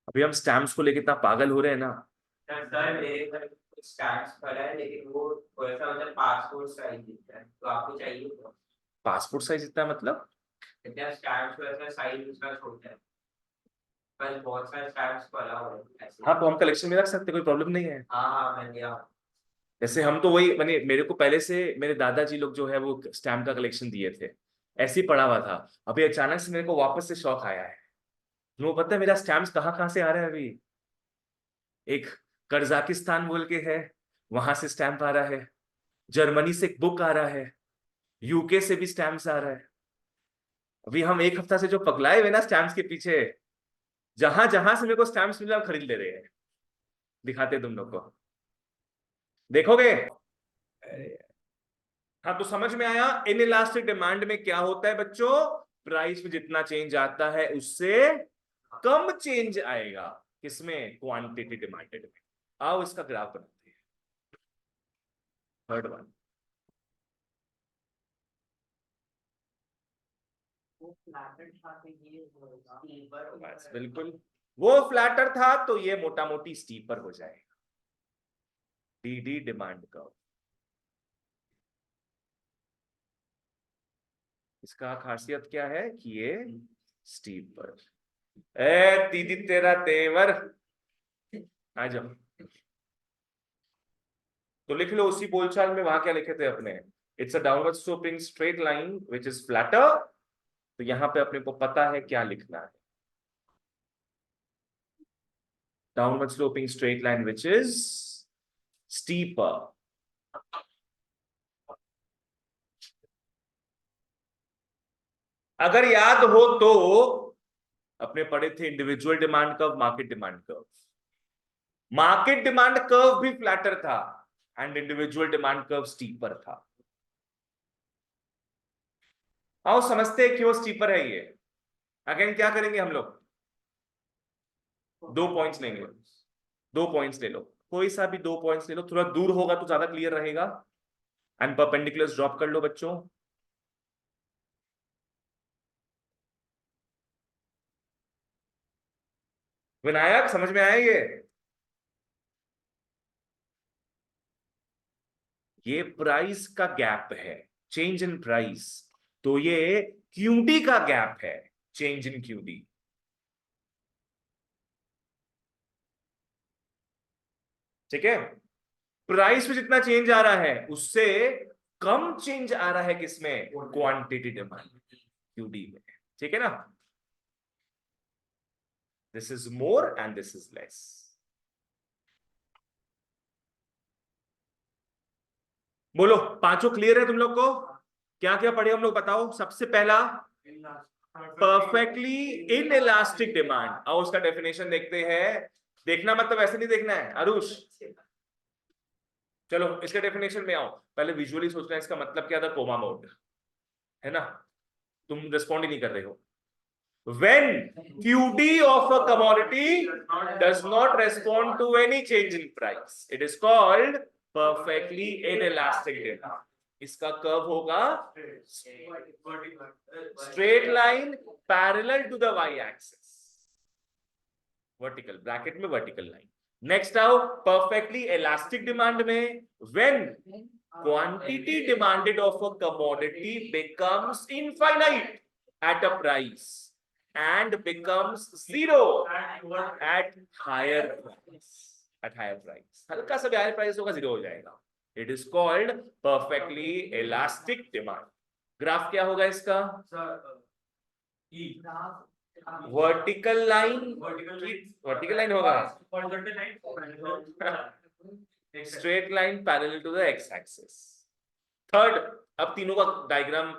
अभी हम स्टैम्प्स को लेके इतना पागल हो रहे हैं ना। सर मेरे घर कुछ स्टैम्प्स पड़ा है लेकिन वो थोड़ा सा मतलब पासपोर्ट साइज दिखता है, तो आपको चाहिए तो पासपोर्ट साइज इतना मतलब? इतना स्टैम्प्स वैसा साइज उसका छोटा है, बस बहुत सारे स्टैम्प्स पड़ा हुआ है ऐसे। हाँ, तो हम कलेक्शन में रख सकते, कोई प्रॉब्लम नहीं है। हाँ मैं लिया। जैसे हम तो वही, मैंने, मेरे को पहले से मेरे दादाजी लोग जो है वो स्टैम्प का कलेक्शन दिए थे, ऐसे ही पड़ा हुआ था। अभी अचानक से मेरे को वापस से शौक आया है। तुम्हें पता है मेरा स्टैम्प्स कहाँ कहाँ से आ रहा है अभी? एक कजाकिस्तान बोल के है, वहां से स्टैम्प आ रहा है। जर्मनी से एक बुक आ रहा है। यूके से भी स्टैम्प्स आ रहा है। अभी हम एक हफ्ता से जो पगलाए हुए ना स्टैम्प्स के पीछे, जहां जहां से मेरे को स्टैम्प्स मिला हम खरीद ले रहे हैं। दिखाते तुम लोग को, देखोगे? हाँ, तो समझ में आया इन इलास्टिक डिमांड में क्या होता है बच्चों? प्राइस में जितना चेंज आता है उससे कम चेंज आएगा किसमें? क्वांटिटी डिमांडेड में। आओ इसका ग्राफ बनाते हैं, थर्ड वन। वो फ्लैटेड था तो ये होगा बस बिल्कुल, वो फ्लैटर था तो ये मोटा मोटी स्टीपर हो जाएगा, डी डिमांड कर्व। इसका खासियत क्या है कि ये स्टीपर। ए दीदी तेरा तेवर, आ जाओ। तो लिख लो उसी बोलचाल में, वहां क्या लिखे थे अपने, it's a downward sloping straight line which is flatter. तो यहां पे अपने को पता है क्या लिखना है, downward sloping straight line which is steeper. अगर याद हो तो अपने पढ़े थे individual demand curve, market demand curve. Market demand curve भी फ्लैटर था and individual demand curve steeper था। आओ समझते हैं क्यों स्टीपर है ये। अगेन क्या करेंगे हम लोग, 2 पॉइंट्स लेंगे, 2 पॉइंट्स ले लो, कोई सा भी 2 पॉइंट्स ले लो, थोड़ा दूर होगा तो ज्यादा क्लियर रहेगा। एंड परपेंडिकुलर्स ड्रॉप कर लो बच्चों। विनायक समझ में आया ये प्राइस का गैप है, चेंज इन प्राइस, तो ये क्यूडी का गैप है, चेंज इन क्यूडी। ठीक है, प्राइस में जितना चेंज आ रहा है उससे कम चेंज आ रहा है किसमें, क्वांटिटी डिमांड क्यूडी में। ठीक है ना, this is more and this is less. बोलो पांचों क्लियर है तुम लोग को, क्या क्या पढ़े हम लोग बताओ। सबसे पहला परफेक्टली इन इलास्टिक डिमांड, आओ उसका डेफिनेशन देखते हैं। देखना मतलब ऐसे नहीं देखना है आरुष, चलो इसके डेफिनेशन में आओ। पहले विजुअली सोचना है इसका मतलब क्या था, कोमा मोड है ना, तुम रिस्पॉन्ड ही नहीं कर रहे हो। When QD of a commodity does not respond to any change in price, it is called perfectly inelastic demand. इसका कर्व होगा straight line parallel to the y axis, vertical bracket में वर्टिकल लाइन। नेक्स्ट आओ perfectly elastic demand में, when quantity demanded of a commodity becomes infinite at a price and becomes zero at higher price, at higher price, हल्का सा भी higher price होगा zero हो जाएगा। It is called perfectly elastic demand. Graph क्या होगा इसका, वर्टिकल लाइन, वर्टिकल लाइन होगा, straight line parallel to the x axis. Third, अब तीनों का डायग्राम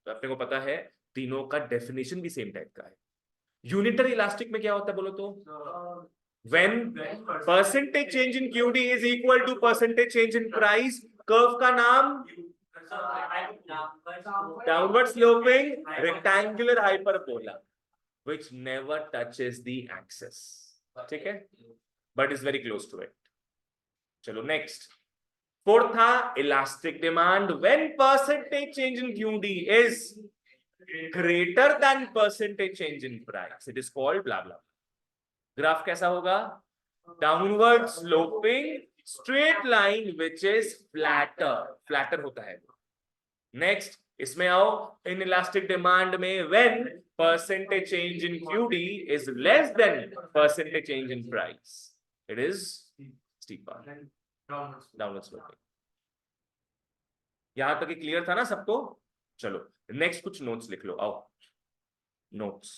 अपने को पता है, तीनों का डेफिनेशन भी सेम टाइप का है। यूनिटरी इलास्टिक में क्या होता है बोलो तो, when percentage change in QD is equal to percentage change in price, curve का नाम downward sloping rectangular hyperbola which never touches the axis, ठीक है, but is very close to it। चलो नेक्स्ट, फोर्थ था elastic demand, when percentage change in QD is greater than percentage change in price, it is called blah blah। Graph कैसा होगा, downward sloping straight line which is flatter, flatter होता है। Next इसमें आओ, in elastic demand में when percentage change in QD is less than percentage change in price, it is steeper, downward sloping. यहां तक clear था ना सबको। चलो नेक्स्ट कुछ नोट्स लिख लो, आओ नोट्स।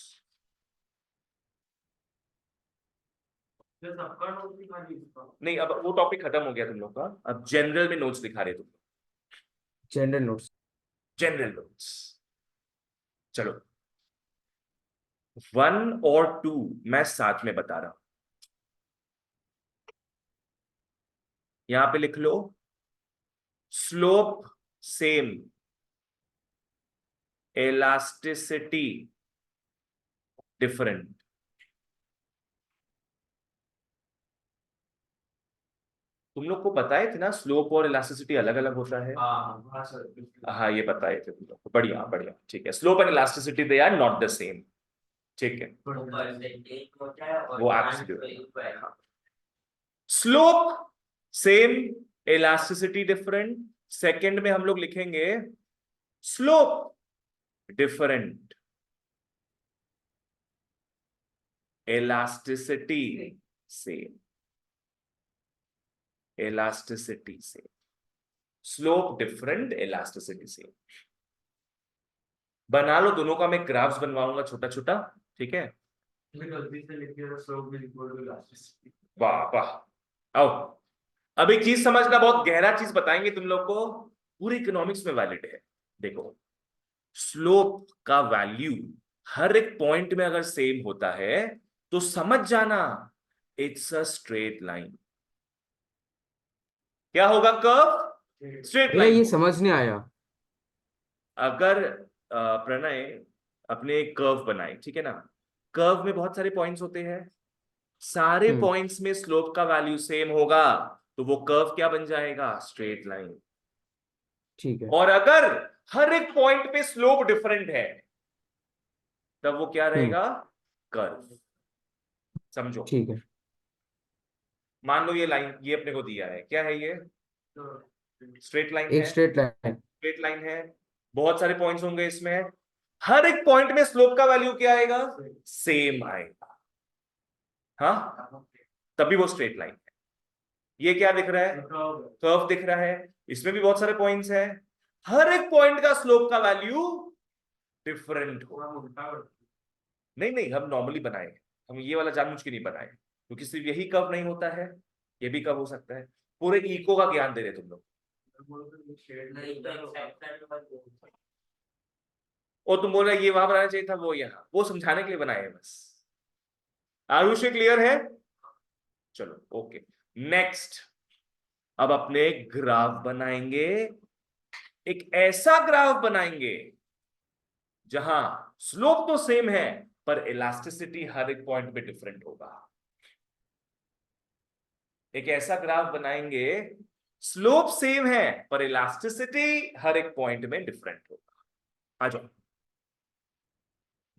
नहीं अब वो टॉपिक खत्म हो गया तुम लोग का, अब जनरल में नोट्स दिखा रहे तुम, जनरल नोट्स। General notes. चलो 1 और 2 मैं साथ में बता रहा हूं, यहां पे लिख लो, स्लोप सेम, इलास्टिसिटी डिफरेंट। तुम लोग को पता है ना स्लोप और इलास्टिसिटी अलग अलग होता है? हाँ सर। हाँ ये बताए थे तुम लोग को। बढ़िया बढ़िया, ठीक है। Slope and elasticity they are not the same, ठीक है। वो परसेंटेज होता है और वो demand absolute वही पर है। Slope same, elasticity different. Second में हम लोग लिखेंगे slope different, elasticity same, elasticity same. Slope different, elasticity same. बना लो दोनों का, मैं ग्राफ्स बनवाऊंगा छोटा छोटा, ठीक है। मैं गलती से लिख दिया slope is equal to elasticity. वाह वाह। आओ, अब एक चीज समझना, बहुत गहरा चीज बताएंगे तुम लोग को, पूरे इकोनॉमिक्स में वैलिड है। देखो, स्लोप का वैल्यू हर एक पॉइंट में अगर सेम होता है तो समझ जाना इट्स अ स्ट्रेट लाइन। क्या होगा? कर्व, स्ट्रेट भैया ये लाइन। समझ नहीं आया। अगर प्रणय अपने एक कर्व बनाए, ठीक है ना, कर्व में बहुत सारे पॉइंट्स होते हैं, सारे हम्म। पॉइंट्स में स्लोप का वैल्यू सेम होगा तो वो कर्व क्या बन जाएगा? Straight line. ठीक है। और अगर हर एक पॉइंट पे स्लोप डिफरेंट है तब वो क्या हम्म। रहेगा? कर्व। समझो, ठीक है। मान लो ये लाइन, ये अपने को दिया है, क्या है ये? स्ट्रेट लाइन एक है, स्ट्रेट लाइन। स्ट्रेट लाइन है, बहुत सारे पॉइंट्स होंगे इसमें, हर एक पॉइंट में स्लोप का वैल्यू क्या आएगा? सेम आएगा। हाँ, तभी वो स्ट्रेट लाइन है। ये क्या दिख रहा है? कर्व दिख रहा है, इसमें भी बहुत सारे पॉइंट्स हैं, हर एक पॉइंट का स्लोप का वैल्यू डिफरेंट हो। नहीं नहीं, हम नॉर्मली बनाए, हम ये वाला जानबूझ के नहीं बनाए, क्योंकि सिर्फ यही कर्व नहीं होता है, ये भी कर्व हो सकता है। पूरे इको का ज्ञान दे रहे तुम लोग। नहीं तो एक्सेप्शन पर और तुम बोल रहे ये वहां बनाना चाहिए था, वो यहाँ, वो समझाने के लिए बनाए हैं बस। आयुष क्लियर है? चलो ओके, नेक्स्ट। अब अपने ग्राफ बनाएंगे, एक ऐसा ग्राफ बनाएंगे जहां स्लोप तो सेम है पर इलास्टिसिटी हर एक पॉइंट पे डिफरेंट होगा। एक ऐसा ग्राफ बनाएंगे, स्लोप सेम है पर इलास्टिसिटी हर एक पॉइंट में डिफरेंट होगा। आ जाओ,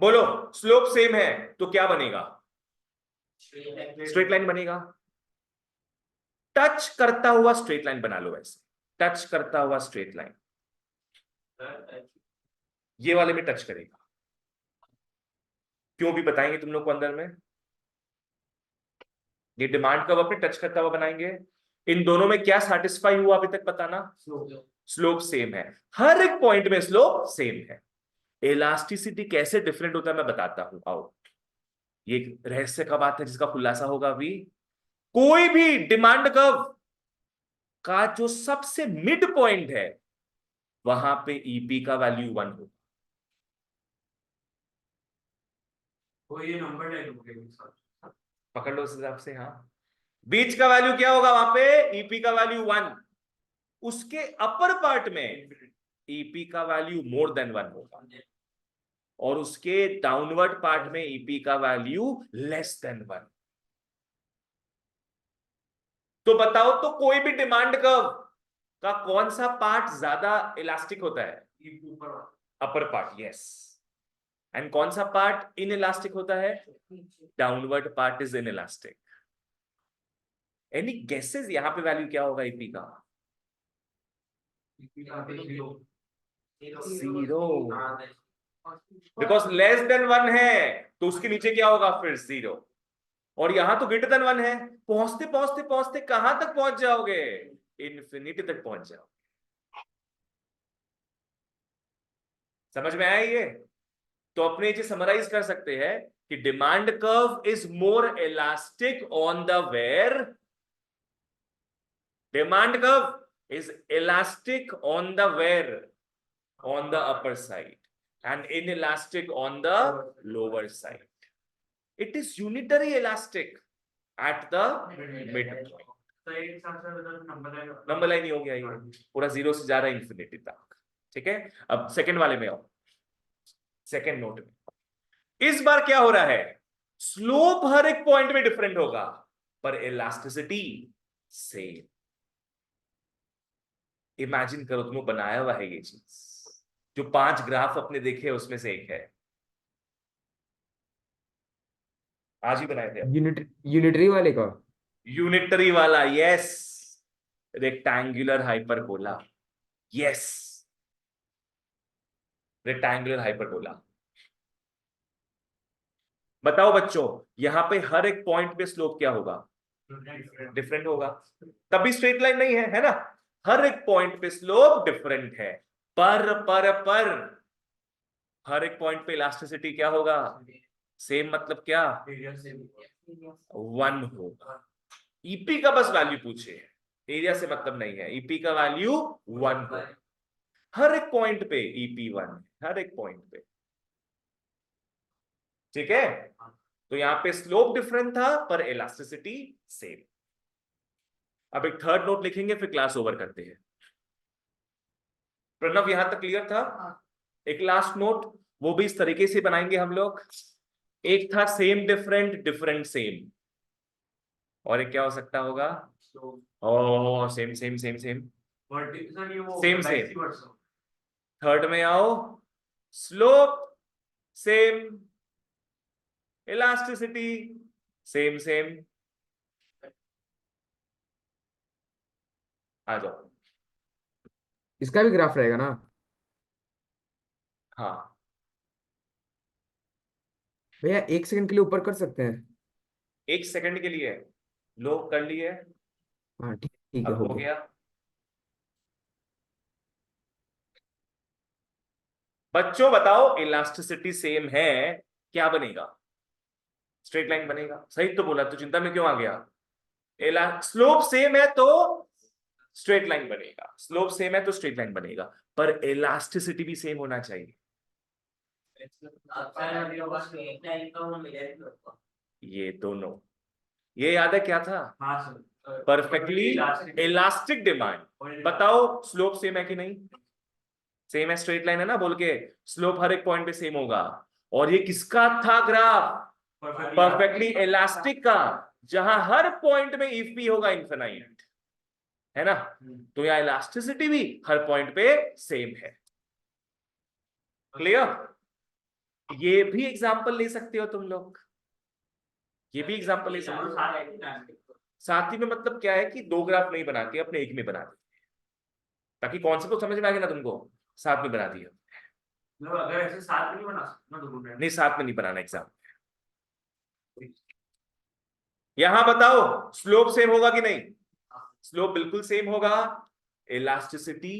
बोलो। स्लोप सेम है तो क्या बनेगा? स्ट्रेट लाइन बनेगा। टच करता हुआ स्ट्रेट लाइन बना लो ऐसे, टच करता हुआ स्ट्रेट लाइन, ये वाले में टच करेगा। क्यों भी बताएंगे तुम लोग को अंदर में। ये डिमांड कर्व अपने टच करता हुआ बनाएंगे, इन दोनों में क्या सेटिस्फाई हुआ अभी तक बताना? स्लोप सेम है, हर एक पॉइंट में स्लोप सेम है। इलास्टिसिटी कैसे डिफरेंट होता है मैं बताता हूं, आओ। ये एक रहस्य का बात है जिसका खुलासा होगा अभी। कोई भी डिमांड कर्व का जो सबसे मिड पॉइंट है वहां पे ईपी का वैल्यू 1 होगा। वो ये नंबर टाइप हो गया। पकड़ लो उस हिसाब से। हाँ, बीच का वैल्यू क्या होगा वहां पे? ईपी का वैल्यू 1। उसके अपर पार्ट में ईपी का वैल्यू मोर देन 1 होगा, और उसके डाउनवर्ड पार्ट में ईपी का वैल्यू लेस देन 1। तो बताओ, तो कोई भी डिमांड कर्व का कौन सा पार्ट ज्यादा इलास्टिक होता है? Upper part, yes. एंड कौन सा पार्ट इन इलास्टिक होता है? Downward part is in elastic. Any guesses यहां पे वैल्यू क्या होगा ईपी का? जीरो, बिकॉज लेस देन 1 है तो उसके नीचे क्या होगा फिर? 0। और यहां तो ग्रेटर देन 1 है, पहुंचते पहुंचते पहुंचते कहां तक पहुंच जाओगे? इन्फिनिटी तक पहुंच जाओगे। समझ में आया ये? तो अपने ये समराइज कर सकते हैं कि demand curve is more elastic on the where, demand curve is elastic on the where, on the upper side and inelastic on the lower side. It is unitary elastic at the midpoint. Number line ही हो गया ये, पूरा 0 से जा रहा है infinity तक। ठीक है, अब सेकंड वाले में आओ। सेकंड नोट में इस बार क्या हो रहा है? स्लोप हर एक पॉइंट में डिफरेंट होगा पर इलास्टिसिटी सेम। इमेजिन करो तुमने बनाया हुआ है ये चीज, जो 5 ग्राफ अपने देखे उसमें से एक है, आज ही बनाए थे। यूनिटरी वाले का। यूनिटरी वाला, yes. Rectangular hyperbola, yes. Rectangular hyperbola. बताओ बच्चों, यहां पे हर एक पॉइंट पे स्लोप क्या होगा? डिफरेंट होगा, तभी स्ट्रेट लाइन नहीं है ना। हर एक पॉइंट पे स्लोप डिफरेंट है, पर हर एक पॉइंट पे इलास्टिसिटी क्या होगा? सेम। मतलब क्या? 1 होगा। ईपी का बस वैल्यू पूछे, एरिया से मतलब नहीं है। ईपी का वैल्यू 1 होगा हर एक पॉइंट पे। ईपी 1 हर एक पॉइंट पे, ठीक है। तो यहां पे स्लोप डिफरेंट था पर इलास्टिसिटी सेम। अब एक थर्ड नोट लिखेंगे, फिर क्लास ओवर करते हैं। प्रणव, यहां तक क्लियर था? एक लास्ट नोट, वो भी इस तरीके से बनाएंगे हम लोग। एक था सेम डिफरेंट, डिफरेंट सेम, और एक क्या हो सकता होगा? Oh same same same same. Same, same. Third में आओ, slope same, elasticity same same. आ जाओ। इसका भी ग्राफ रहेगा ना? हाँ, भैया 1 सेकंड के लिए ऊपर कर सकते हैं? 1 सेकंड के लिए लो, कर लिए। हाँ ठीक है, अब हो हो गया। गया। बच्चों बताओ, इलास्टिसिटी सेम है, क्या बनेगा? स्ट्रेट लाइन बनेगा। सही तो बोला, तो चिंता में क्यों आ गया? स्लोप सेम है तो स्ट्रेट लाइन बनेगा, स्लोप सेम है तो स्ट्रेट लाइन बनेगा, पर इलास्टिसिटी भी सेम होना चाहिए। ये दोनों, ये याद है क्या था? Perfectly elastic demand. बताओ स्लोप सेम है कि नहीं? सेम है, स्ट्रेट लाइन है ना बोल के, स्लोप हर एक पॉइंट पे सेम होगा। और ये किसका था ग्राफ? परफेक्टली इलास्टिक का, जहां हर पॉइंट में ईपी होगा इनफिनाइट, है ना। तो यहाँ इलास्टिसिटी भी हर पॉइंट पे सेम है। क्लियर? ये भी एग्जांपल ले सकते हो तुम लोग, ये भी एग्जांपल ले सकते हो। साथ ही में मतलब क्या है कि 2 ग्राफ नहीं बनाते, अपने एक में बनाते, ताकि कॉन्सेप्ट तो समझ में आ गया ना तुमको, साथ में बना दिया। अगर ऐसे साथ में नहीं बना सकते ना दोनों नहीं, साथ में नहीं बनाना एग्जाम। यहां बताओ स्लोप सेम होगा कि नहीं? स्लोप बिल्कुल सेम होगा, इलास्टिसिटी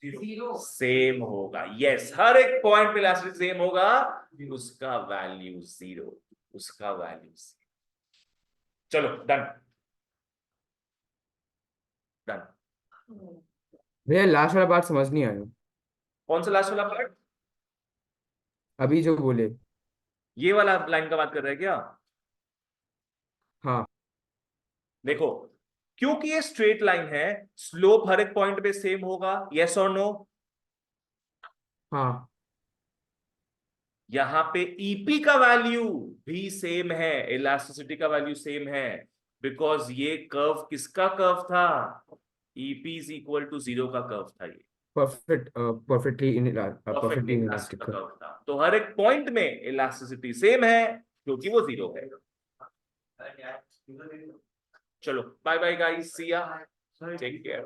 जीरो सेम होगा। यस, हर एक पॉइंट पे इलास्टिसिटी सेम होगा, उसका वैल्यू 0, उसका वैल्यू 0। चलो डन, डन। भैया लास्ट वाला बात समझ नहीं आया, कौन सा लास्ट वाला पार्ट? अभी जो बोले। ये वाला लाइन का बात कर रहे हैं क्या? हाँ देखो, क्योंकि ये स्ट्रेट लाइन है, स्लोप हर एक पॉइंट पे सेम होगा। यस और नो? हाँ। यहां पे ईपी का वैल्यू भी सेम है, इलास्टिसिटी का वैल्यू सेम है, बिकॉज ये कर्व किसका कर्व था? ईपी इज इक्वल टू 0 का कर्व था ये। परफेक्टली परफेक्टली इलास्टिक इलास्टिक का का। कर्व था, तो हर एक पॉइंट में इलास्टिसिटी सेम है क्योंकि वो 0 है। चलो बाय बाय गाइस, सी या, टेक केयर।